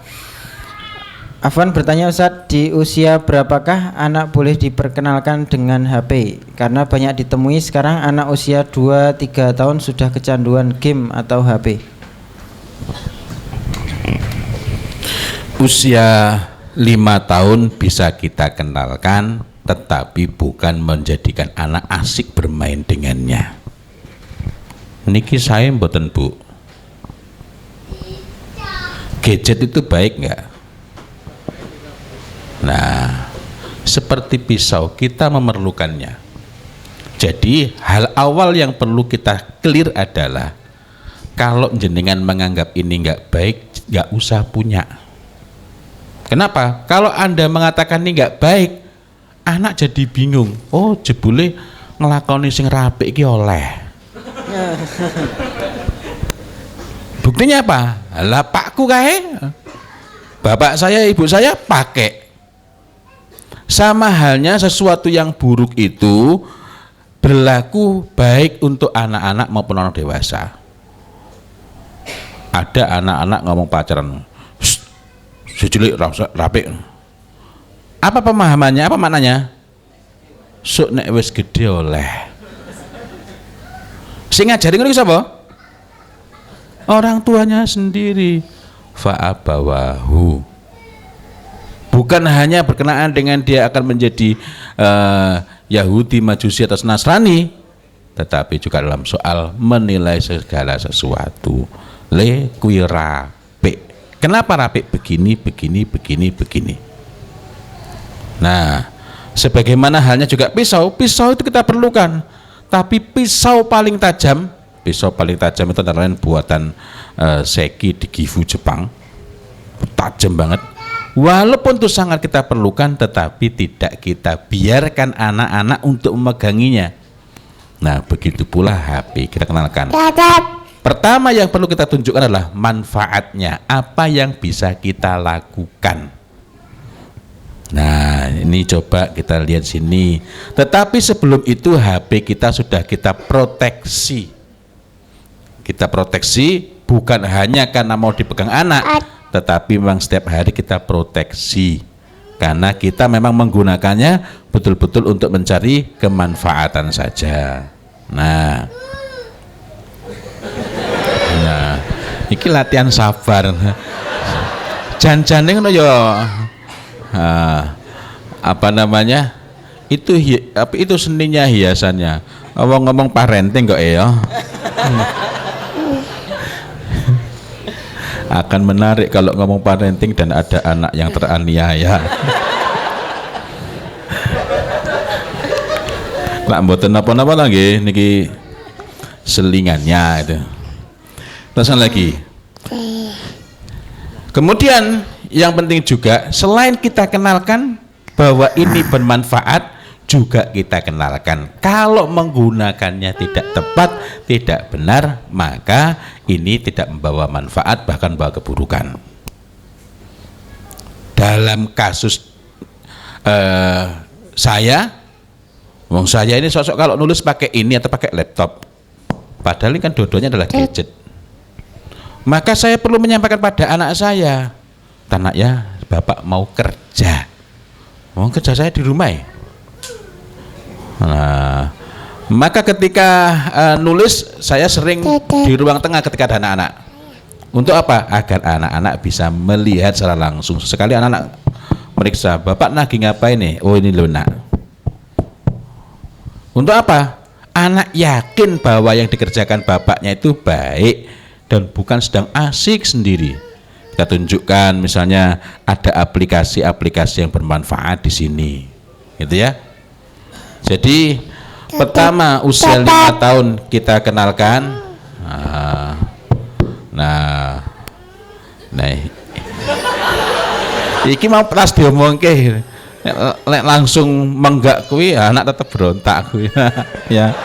Afwan bertanya, Ustadz, di usia berapakah anak boleh diperkenalkan dengan HP? Karena banyak ditemui sekarang anak usia 2-3 tahun sudah kecanduan game atau HP. Usia 5 tahun bisa kita kenalkan, tetapi bukan menjadikan anak asik bermain dengannya. Niki saya mboten Bu. Gadget itu baik nggak? Nah, seperti pisau kita memerlukannya. Jadi hal awal yang perlu kita clear adalah kalau jenengan menganggap ini nggak baik, nggak usah punya. Kenapa? Kalau Anda mengatakan ini nggak baik, anak jadi bingung. Oh, jebule ngelakoni sing rapik iki oleh. Buktinya apa? Lah pakku kae, bapak saya, ibu saya pakai. Sama halnya sesuatu yang buruk itu berlaku baik untuk anak-anak maupun orang dewasa. Ada anak-anak ngomong pacaran, sejelik rapik. Apa pemahamannya? Apa maknanya? Sok nek wis gede oleh. Sing ngajari ngono sapa? Orang tuanya sendiri. Fa'abawahu. Bukan hanya berkenaan dengan dia akan menjadi Yahudi, Majusi atau Nasrani, tetapi juga dalam soal menilai segala sesuatu. Le kui rapik. Kenapa rapik begini, begini, begini, begini? Nah, sebagaimana halnya juga pisau. Pisau itu kita perlukan, tapi pisau paling tajam itu antara lain buatan Seki di Gifu, Jepang. Tajam banget. Walaupun itu sangat kita perlukan, tetapi tidak kita biarkan anak-anak untuk memeganginya. Nah, begitu pula HP. Kita kenalkan. Pertama yang perlu kita tunjukkan adalah manfaatnya. Apa yang bisa kita lakukan. Nah, ini coba kita lihat sini. Tetapi sebelum itu HP kita sudah kita proteksi. Kita proteksi bukan hanya karena mau dipegang anak, tetapi memang setiap hari kita proteksi. Karena kita memang menggunakannya betul-betul untuk mencari kemanfaatan saja. Nah, ini latihan sabar. Jan-jane ngono ya. Apa namanya itu seninya hiasannya ngomong parenting kok ya. Akan menarik kalau ngomong parenting dan ada anak yang teraniaya. Lah mboten napa-napa lagi niki selingannya itu. Terus lagi. Kemudian yang penting juga selain kita kenalkan bahwa ini bermanfaat, juga kita kenalkan kalau menggunakannya tidak tepat, tidak benar, maka ini tidak membawa manfaat, bahkan membawa keburukan. Dalam kasus saya ini sosok kalau nulis pakai ini atau pakai laptop, padahal ini kan dua-duanya adalah gadget. Maka saya perlu menyampaikan pada anak saya, "Anak ya, Bapak mau kerja saya di rumah ya." Nah, maka ketika nulis saya sering di ruang tengah ketika ada anak-anak. Untuk apa? Agar anak-anak bisa melihat secara langsung. Sesekali anak-anak meriksa, "Bapak lagi ngapain nih?" "Oh, ini loh nak." Untuk apa? Anak yakin bahwa yang dikerjakan bapaknya itu baik dan bukan sedang asik sendiri. Kita tunjukkan misalnya ada aplikasi-aplikasi yang bermanfaat di sini, gitu ya. Jadi pertama usia 5 tahun kita kenalkan. Nah, iki mau pas diomongke, nek langsung menggak kuwi anak tetap berontak kuwi. Ya.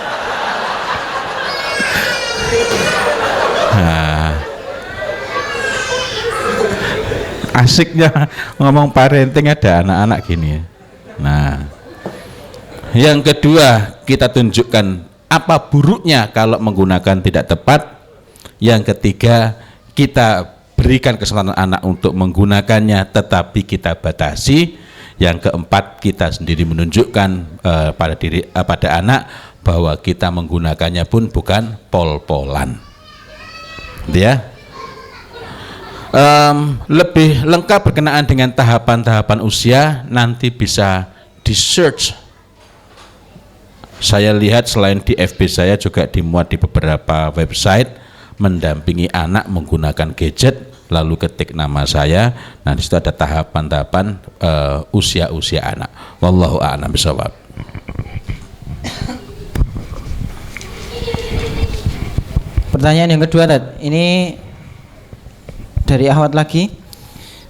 Asiknya ngomong parenting ada anak-anak gini. Nah, yang kedua kita tunjukkan apa buruknya kalau menggunakan tidak tepat. Yang ketiga kita berikan kesempatan anak untuk menggunakannya, tetapi kita batasi. Yang keempat kita sendiri menunjukkan pada anak bahwa kita menggunakannya pun bukan pol-polan. Ya. Lebih lengkap berkenaan dengan tahapan-tahapan usia nanti bisa di search. Saya lihat selain di FB saya juga dimuat di beberapa website mendampingi anak menggunakan gadget, lalu ketik nama saya. Nah, di situ ada tahapan-tahapan usia-usia anak. Wallahu a'lam bishawab. Pertanyaan yang kedua, ini dari Ahwat lagi.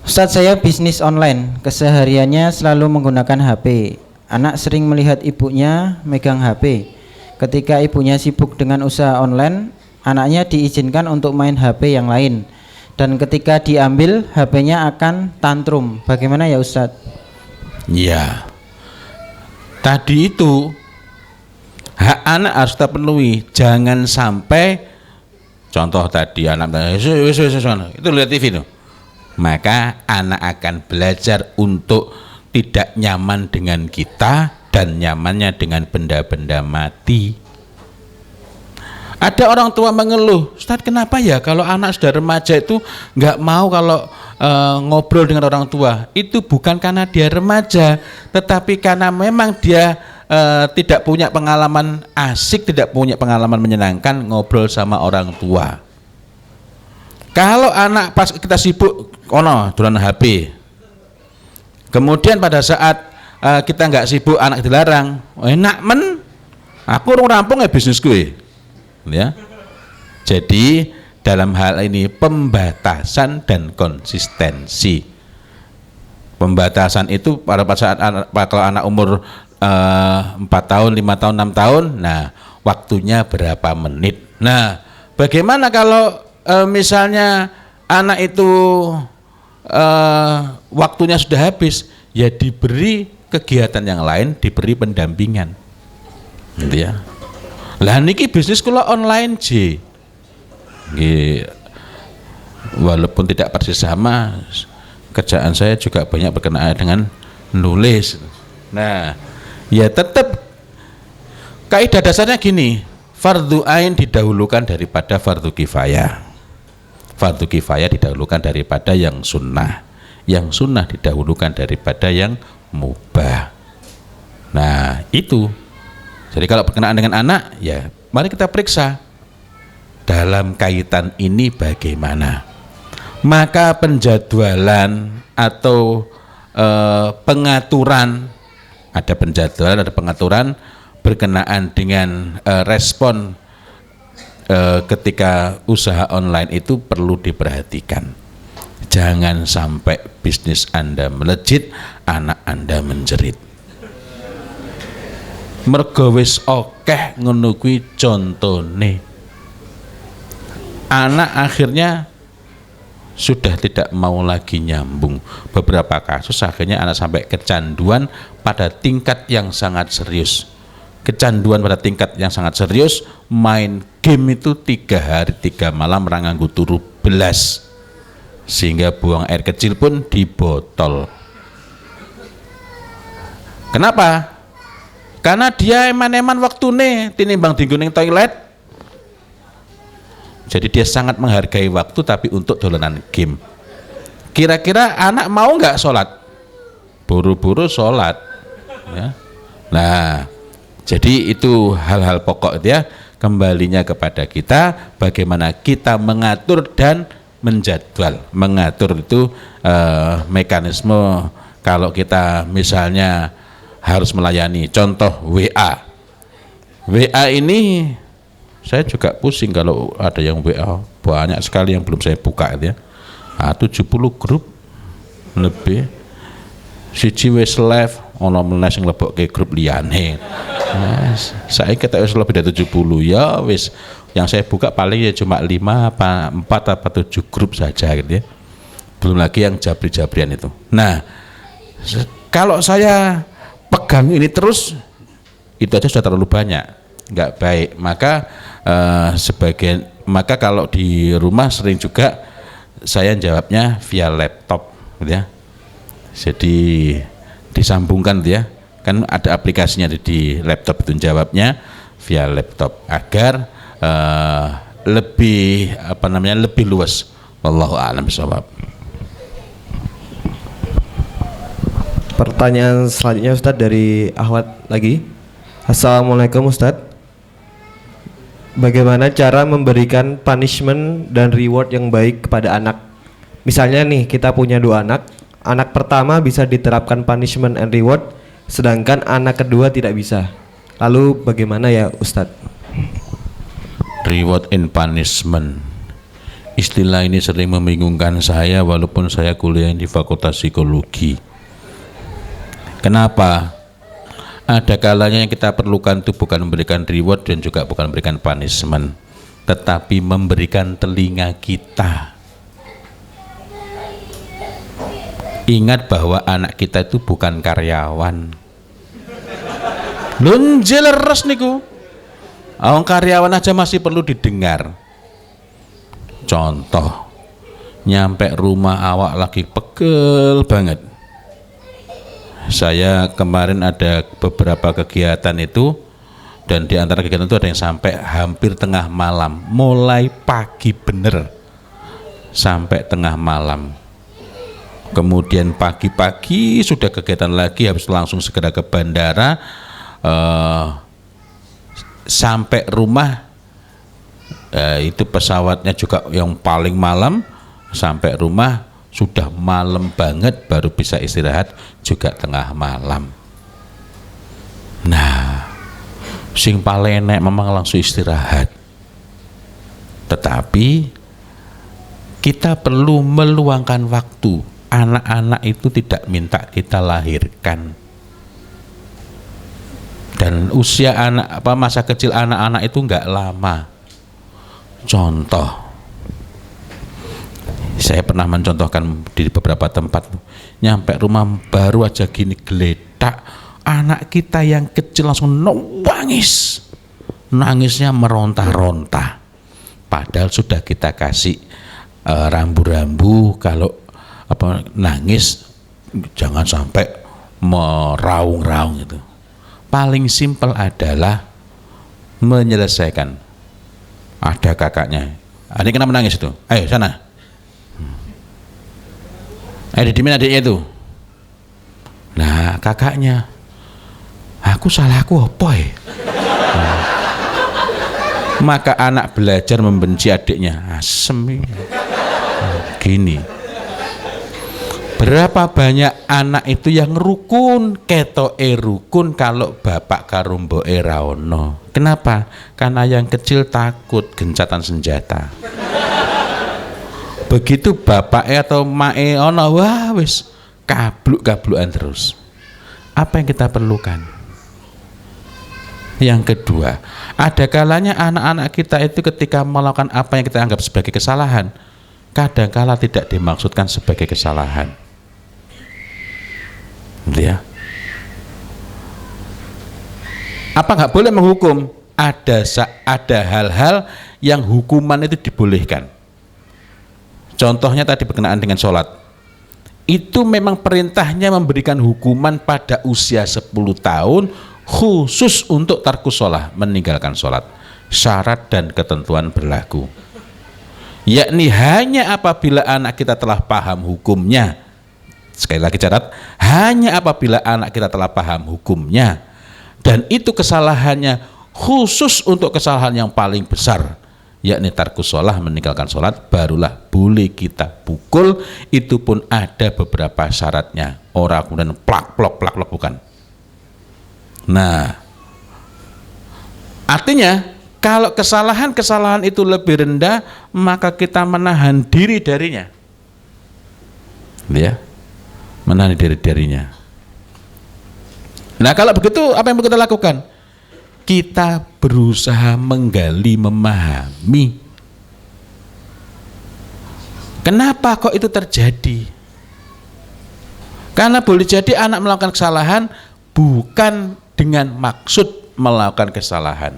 "Ustadz, saya bisnis online, kesehariannya selalu menggunakan HP. Anak sering melihat ibunya megang HP. Ketika ibunya sibuk dengan usaha online, anaknya diizinkan untuk main HP yang lain. Dan ketika diambil, HP-nya akan tantrum. Bagaimana ya Ustadz?" Ya, tadi itu hak anak harus terpenuhi. Jangan sampai contoh tadi anak itu lihat TV itu, maka anak akan belajar untuk tidak nyaman dengan kita dan nyamannya dengan benda-benda mati. Ada orang tua mengeluh, "Ustadz, kenapa ya kalau anak sudah remaja itu nggak mau kalau ngobrol dengan orang tua?" Itu bukan karena dia remaja, tetapi karena memang dia tidak punya pengalaman asik, tidak punya pengalaman menyenangkan ngobrol sama orang tua. Kalau anak pas kita sibuk dolan HP, kemudian pada saat kita nggak sibuk, anak dilarang, enak men, aku rampung ya bisnis gue, ya. Jadi dalam hal ini pembatasan dan konsistensi. Pembatasan itu pada saat kalau anak umur 4 tahun, 5 tahun, 6 tahun, nah waktunya berapa menit. Nah, bagaimana kalau misalnya anak itu waktunya sudah habis, ya diberi kegiatan yang lain, diberi pendampingan, gitu ya. Lah niki bisnis kula online J, walaupun tidak persis sama, kerjaan saya juga banyak berkenaan dengan nulis. Nah, ya tetap kaidah dasarnya gini, fardu ain didahulukan daripada fardu kifayah. Fardu kifayah didahulukan daripada yang sunnah. Yang sunnah didahulukan daripada yang mubah. Nah, itu. Jadi kalau berkenaan dengan anak, ya mari kita periksa dalam kaitan ini bagaimana. Maka penjadwalan atau pengaturan, ada penjadwalan, ada pengaturan berkenaan dengan respon ketika usaha online itu perlu diperhatikan. Jangan sampai bisnis Anda melejit, anak Anda menjerit. Mergo wis akeh ngono kuwi contone. Anak akhirnya sudah tidak mau lagi nyambung. Beberapa kasus akhirnya anak sampai kecanduan pada tingkat yang sangat serius. Kecanduan pada tingkat yang sangat serius, main game itu 3 hari 3 malam nganggo turu belas, sehingga buang air kecil pun di botol. Kenapa? Karena dia eman-eman waktune tinimbang dinggo ning toilet. Jadi dia sangat menghargai waktu tapi untuk dolanan game. Kira-kira anak mau nggak sholat? Buru-buru sholat, ya. Nah, jadi itu hal-hal pokok ya, kembalinya kepada kita bagaimana kita mengatur dan menjadwal. Mengatur itu mekanisme kalau kita misalnya harus melayani, contoh WA ini saya juga pusing kalau ada yang WA banyak sekali yang belum saya buka ya. 70 grup lebih, siji wis live ono meneh sing lebokke grup liyane. Saya kata wis lebih dari 70 ya wis, yang saya buka paling ya cuma 5 apa 4 apa 7 grup saja gitu ya. Belum lagi yang jabri-jabrian itu. Nah, kalau saya pegang ini terus itu aja sudah terlalu banyak, nggak baik. Maka kalau di rumah sering juga saya jawabnya via laptop gitu ya. Jadi disambungkan gitu ya, kan ada aplikasinya di laptop itu, jawabnya via laptop agar lebih lebih luas. Wallahu a'lam bishawab. Pertanyaan selanjutnya Ustadz dari Ahwat lagi. Assalamualaikum Ustadz. Bagaimana cara memberikan punishment dan reward yang baik kepada anak? Misalnya nih, kita punya 2 anak. Anak pertama bisa diterapkan punishment and reward, sedangkan anak kedua tidak bisa. Lalu bagaimana ya Ustadz? Reward and punishment, istilah ini sering membingungkan saya walaupun saya kuliah di Fakultas Psikologi. Kenapa? Ada kalanya yang kita perlukan itu bukan memberikan reward dan juga bukan memberikan punishment, tetapi memberikan telinga kita. Ingat bahwa anak kita itu bukan karyawan. Lunjil leres niku. Awang karyawan aja masih perlu didengar. Contoh, nyampe rumah awak lagi pegel banget. Saya kemarin ada beberapa kegiatan itu, dan di antara kegiatan itu ada yang sampai hampir tengah malam, mulai pagi bener sampai tengah malam. Kemudian pagi-pagi sudah kegiatan lagi, habis langsung segera ke bandara, sampai rumah itu pesawatnya juga yang paling malam, sampai rumah sudah malam banget baru bisa istirahat juga tengah malam. Nah, sing paling enak memang langsung istirahat. Tetapi kita perlu meluangkan waktu. Anak-anak itu tidak minta kita lahirkan. Dan usia masa kecil anak-anak itu enggak lama. Contoh, Saya pernah mencontohkan di beberapa tempat, nyampe rumah baru aja gini geledak, anak kita yang kecil langsung nangis, nangisnya meronta-ronta, padahal sudah kita kasih rambu-rambu kalau nangis jangan sampai meraung-raung itu. Paling simpel adalah menyelesaikan. Ada kakaknya, adik kenapa menangis itu? Ayo sana. Ayo didimin adiknya itu. Nah kakaknya, aku salahku apa ya? Maka anak belajar membenci adiknya. Asem gini. Berapa banyak anak itu yang rukun, ketoke rukun kalau bapak karo mboke ra ono. Kenapa? Karena yang kecil takut gencatan senjata. Begitu bapaknya atau mae ono, wah wis kabluk-kablukan terus. Apa yang kita perlukan? Yang kedua, ada kalanya anak-anak kita itu ketika melakukan apa yang kita anggap sebagai kesalahan, kadangkala tidak dimaksudkan sebagai kesalahan. Ya. Apa nggak boleh menghukum? Ada hal-hal yang hukuman itu dibolehkan. Contohnya tadi berkenaan dengan sholat. Itu memang perintahnya memberikan hukuman pada usia 10 tahun khusus untuk tarkus sholat, meninggalkan sholat. Syarat dan ketentuan berlaku. Yakni hanya apabila anak kita telah paham hukumnya. Sekali lagi catat, hanya apabila anak kita telah paham hukumnya dan itu kesalahannya khusus untuk kesalahan yang paling besar, yakni tarkus sholat, meninggalkan sholat, barulah boleh kita pukul. Itu pun ada beberapa syaratnya. Orang kemudian plak bukan. Nah, artinya kalau kesalahan itu lebih rendah, maka kita menahan diri darinya. Ya, menahan diri darinya. Nah, kalau begitu apa yang kita lakukan? Kita berusaha menggali, memahami kenapa kok itu terjadi. Karena boleh jadi anak melakukan kesalahan bukan dengan maksud melakukan kesalahan.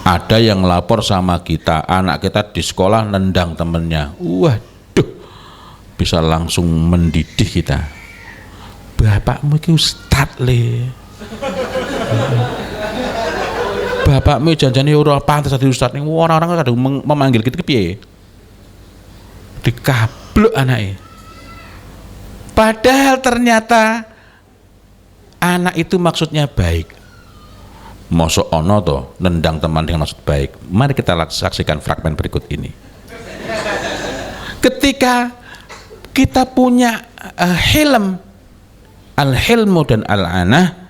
Ada yang lapor sama kita, anak kita di sekolah nendang temennya. Waduh, bisa langsung mendidih kita. Bapakmu itu ustad le. Bapakmu janjane ora pantes dadi ustad. Orang-orang kadang memanggil kita piye? Dikabluk anake. Padahal ternyata anak itu maksudnya baik. Mosok ono to nendang teman dengan maksud baik. Mari kita saksikan fragmen berikut ini. Ketika kita punya hilm, al-hilmu dan al-anah.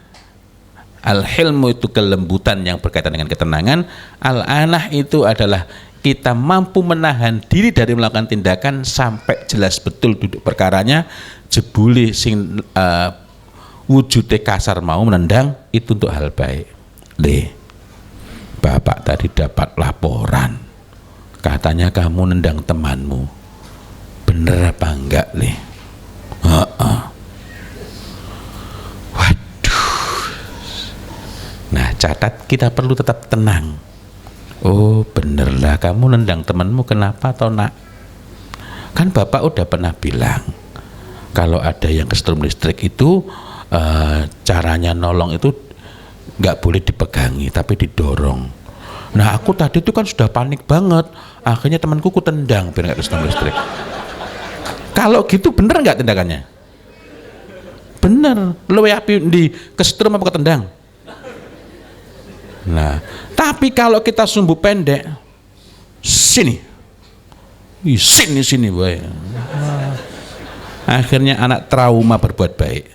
Al-hilmu itu kelembutan yang berkaitan dengan ketenangan. Al-anah itu adalah kita mampu menahan diri dari melakukan tindakan sampai jelas betul duduk perkaranya. Jebule sing wujudnya kasar mau menendang itu untuk hal baik. Bapak tadi dapat laporan, katanya kamu nendang temanmu, bener apa enggak le? Waduh. Nah catat, kita perlu tetap tenang. Oh bener lah, kamu nendang temanmu kenapa toh nak? Kan bapak udah pernah bilang kalau ada yang kesetrum listrik itu caranya nolong itu nggak boleh dipegangi tapi didorong. Nah aku tadi itu kan sudah panik banget, akhirnya temanku ku tendang biar nggak kesetrum listrik. Kalau gitu bener nggak tindakannya? Bener. Luwe api di kesetrum apa ketendang? Nah tapi kalau kita sumbu pendek, sini boy. Akhirnya anak trauma berbuat baik.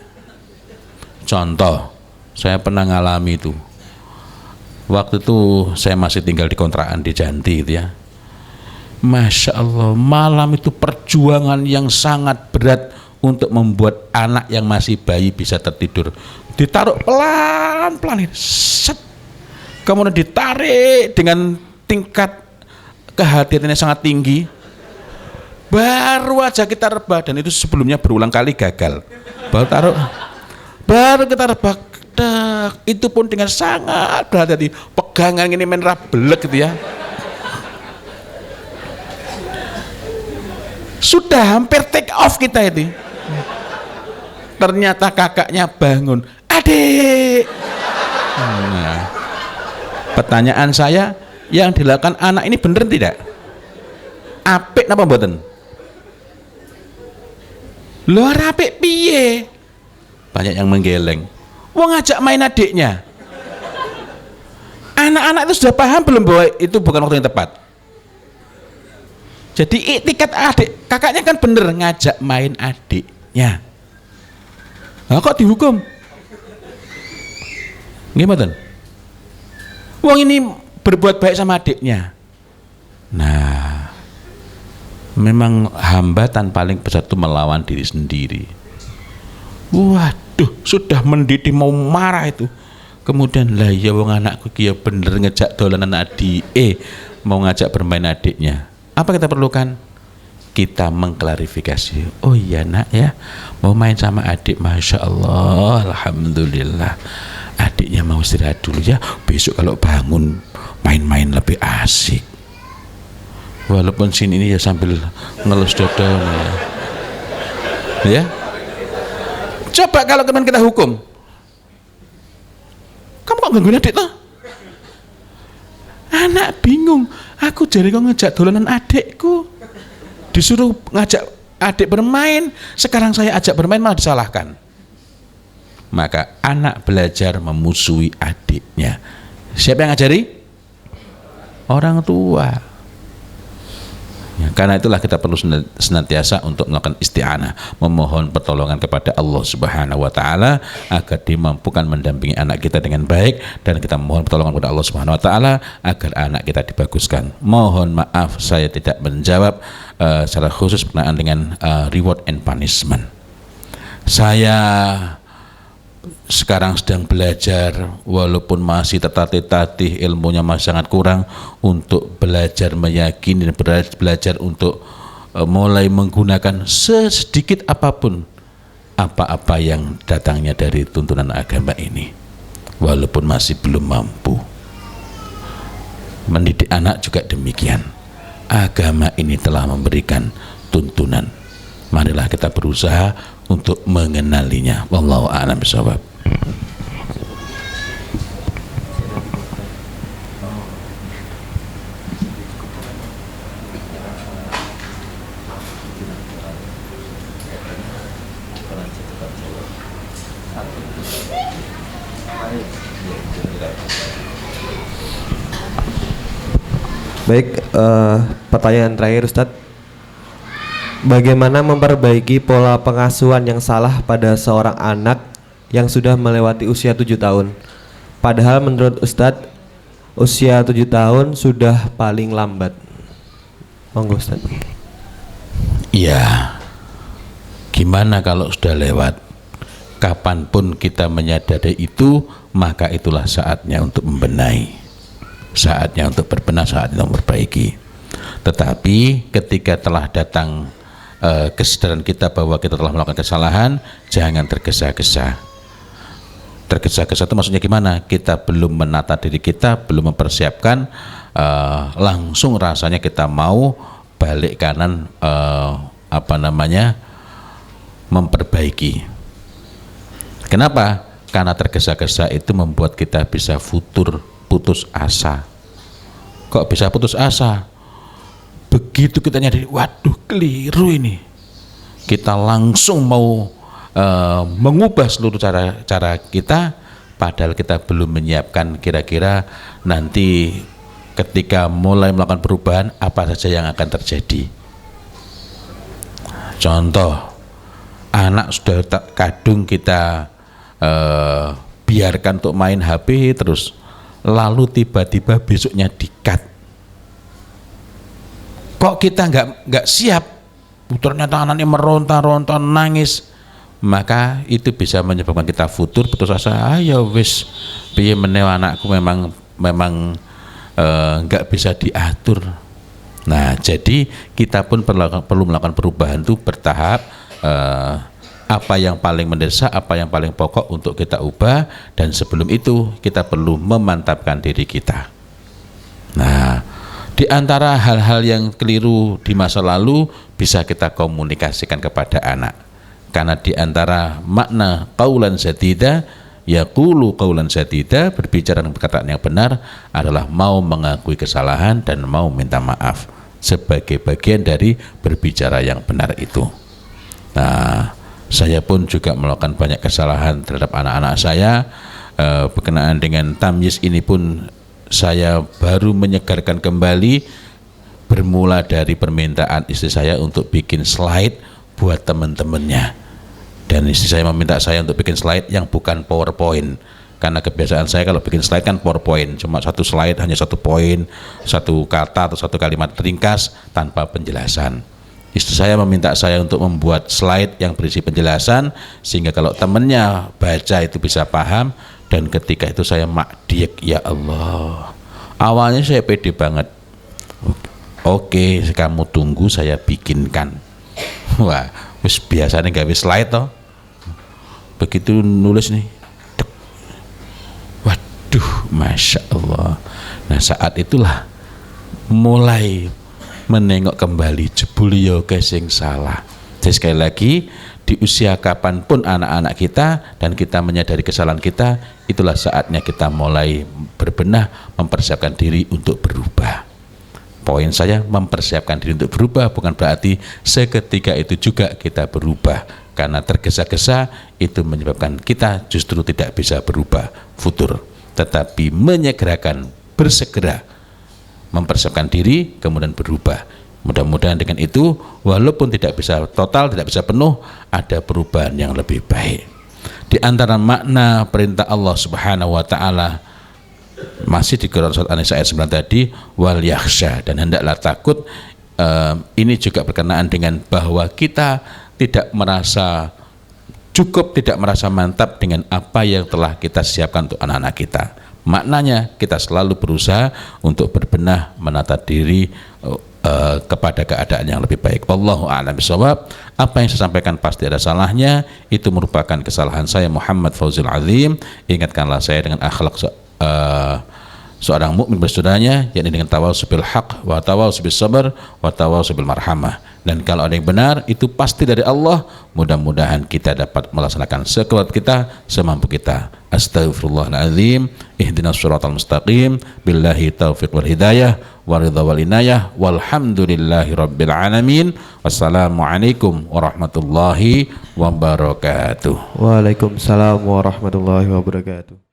Contoh, saya pernah ngalami itu. Waktu itu saya masih tinggal di kontrakan di Janti gitu ya. Masya Allah, malam itu perjuangan yang sangat berat untuk membuat anak yang masih bayi bisa tertidur. Ditaruh pelan-pelan, set. Kemudian ditarik dengan tingkat kehati-hatiannya sangat tinggi. Baru aja kita rebah, dan itu sebelumnya berulang kali gagal. Baru kita rebah, itu pun dengan sangat berhati-hati. Pegangan ini main rabelek gitu ya. Sudah hampir take off kita itu. Ternyata kakaknya bangun, adik. Nah, pertanyaan saya, yang dilakukan anak ini bener tidak? Apik napa mboten? Luar apik piye? Banyak yang menggeleng. Wong ngajak main adiknya. Anak-anak itu sudah paham belum bahwa itu bukan waktu yang tepat? Jadi iktikat adik, kakaknya kan bener ngajak main adiknya. Nah, kok dihukum? Gimana? Wong ini berbuat baik sama adiknya. Nah, memang hambatan paling besar itu melawan diri sendiri. Waduh, sudah mendidih mau marah itu. Kemudian lah ya wong anakku kia bener ngejak dolanan adik, mau ngajak bermain adiknya. Apa kita perlukan? Kita mengklarifikasi. Oh iya nak ya, mau main sama adik, masya Allah, alhamdulillah. Adiknya mau istirahat dulu ya. Besok kalau bangun main-main lebih asik. Walaupun sini ini ya sambil ngelus dodol ya. Coba kalau teman kita hukum, kamu kok gangguin adik toh? Anak bingung. Aku jadi kok ngejak dolanan adikku, disuruh ngajak adik bermain, sekarang saya ajak bermain malah disalahkan. Maka anak belajar memusuhi adiknya. Siapa yang ngajari? Orang tua. Ya, karena itulah kita perlu senantiasa untuk melakukan isti'anah, memohon pertolongan kepada Allah Subhanahu wa taala agar dimampukan mendampingi anak kita dengan baik, dan kita mohon pertolongan kepada Allah Subhanahu wa taala agar anak kita dibaguskan. Mohon maaf saya tidak menjawab secara khusus berkenaan dengan reward and punishment. Saya sekarang sedang belajar, walaupun masih tertatih-tatih, ilmunya masih sangat kurang, untuk belajar meyakini dan belajar untuk mulai menggunakan sedikit apapun apa-apa yang datangnya dari tuntunan agama ini, walaupun masih belum mampu. Mendidik anak juga demikian. Agama ini telah memberikan tuntunan. Marilah kita berusaha untuk mengenalinya. Wallahu a'lam bishawab. Baik, pertanyaan terakhir Ustadz. Bagaimana memperbaiki pola pengasuhan yang salah pada seorang anak yang sudah melewati usia 7 tahun? Padahal menurut Ustadz, usia 7 tahun sudah paling lambat. Monggo Ustadz. Iya. Gimana kalau sudah lewat? Kapanpun kita menyadari itu, maka itulah saatnya untuk membenahi. Saatnya untuk berbenah, saatnya untuk memperbaiki. Tetapi ketika telah datang kesadaran kita bahwa kita telah melakukan kesalahan, jangan tergesa-gesa. Tergesa-gesa itu maksudnya gimana? Kita belum menata diri kita, belum mempersiapkan, langsung rasanya kita mau balik kanan, memperbaiki. Kenapa? Karena tergesa-gesa itu membuat kita bisa putus asa. Kok bisa putus asa? Begitu kita nyadari, waduh keliru ini, kita langsung mau mengubah seluruh cara kita, padahal kita belum menyiapkan kira-kira nanti ketika mulai melakukan perubahan apa saja yang akan terjadi. Contoh, anak sudah kadung kita biarkan untuk main HP terus, lalu tiba-tiba besoknya di-cut. Kok kita nggak siap, ternyata anaknya meronta-ronta, nangis, maka itu bisa menyebabkan kita futur, putus asa. Ayo wis, piye meneh anakku memang nggak bisa diatur. Nah, jadi kita pun perlu melakukan perubahan itu bertahap. Apa yang paling mendesak, apa yang paling pokok untuk kita ubah, dan sebelum itu kita perlu memantapkan diri kita. Nah, di antara hal-hal yang keliru di masa lalu bisa kita komunikasikan kepada anak. Karena di antara makna qaulan sadida, yaqulu qaulan sadida, berbicara dengan perkataan yang benar adalah mau mengakui kesalahan dan mau minta maaf sebagai bagian dari berbicara yang benar itu. Nah, saya pun juga melakukan banyak kesalahan terhadap anak-anak saya. Berkenaan dengan tamyiz ini pun saya baru menyegarkan kembali, bermula dari permintaan istri saya untuk bikin slide buat teman-temannya. Dan istri saya meminta saya untuk bikin slide yang bukan PowerPoint, karena kebiasaan saya kalau bikin slide kan PowerPoint, cuma satu slide hanya satu poin, satu kata atau satu kalimat ringkas tanpa penjelasan. Istri saya meminta saya untuk membuat slide yang berisi penjelasan sehingga kalau temannya baca itu bisa paham. Dan ketika itu saya makdiek, ya Allah, awalnya saya pede banget. Oke, kamu tunggu saya bikinkan. Wah, wis biasanya gawe slide toh. Begitu nulis nih, waduh, masya Allah. Nah, saat itulah mulai menengok kembali, jebul yo sing salah. Jadi sekali lagi, di usia kapanpun anak-anak kita dan kita menyadari kesalahan kita, itulah saatnya kita mulai berbenah, mempersiapkan diri untuk berubah. Poin saya, mempersiapkan diri untuk berubah bukan berarti seketika itu juga kita berubah, karena tergesa-gesa itu menyebabkan kita justru tidak bisa berubah futur, tetapi menyegerakan, bersegera mempersiapkan diri kemudian berubah. Mudah-mudahan dengan itu walaupun tidak bisa total, tidak bisa penuh, ada perubahan yang lebih baik. Di antara makna perintah Allah Subhanahu wa taala masih di Quran surat An-Nisa ayat 9 tadi, wal yakhsha, dan hendaklah takut. Ini juga berkenaan dengan bahwa kita tidak merasa cukup, tidak merasa mantap dengan apa yang telah kita siapkan untuk anak-anak kita. Maknanya kita selalu berusaha untuk berbenah, menata diri kepada keadaan yang lebih baik. Wallahu a'lam bishawab. Apa yang saya sampaikan pasti ada salahnya, itu merupakan kesalahan saya Muhammad Fauzil Azim. Ingatkanlah saya dengan akhlak seorang mukmin bersaudaranya, yakni dengan tawassul bil haq wa tawassul bis sabr wa tawassul bil marhamah. Dan kalau ada yang benar itu pasti dari Allah. Mudah-mudahan kita dapat melaksanakan sekuat kita, semampu kita. Astaghfirullahaladzim. Ihdinas siratal mustaqim. Billahi taufiq wal hidayah wa ridha wal inayah. Walhamdulillahi rabbil alamin. Wassalamualaikum warahmatullahi wabarakatuh. Waalaikumsalam warahmatullahi wabarakatuh.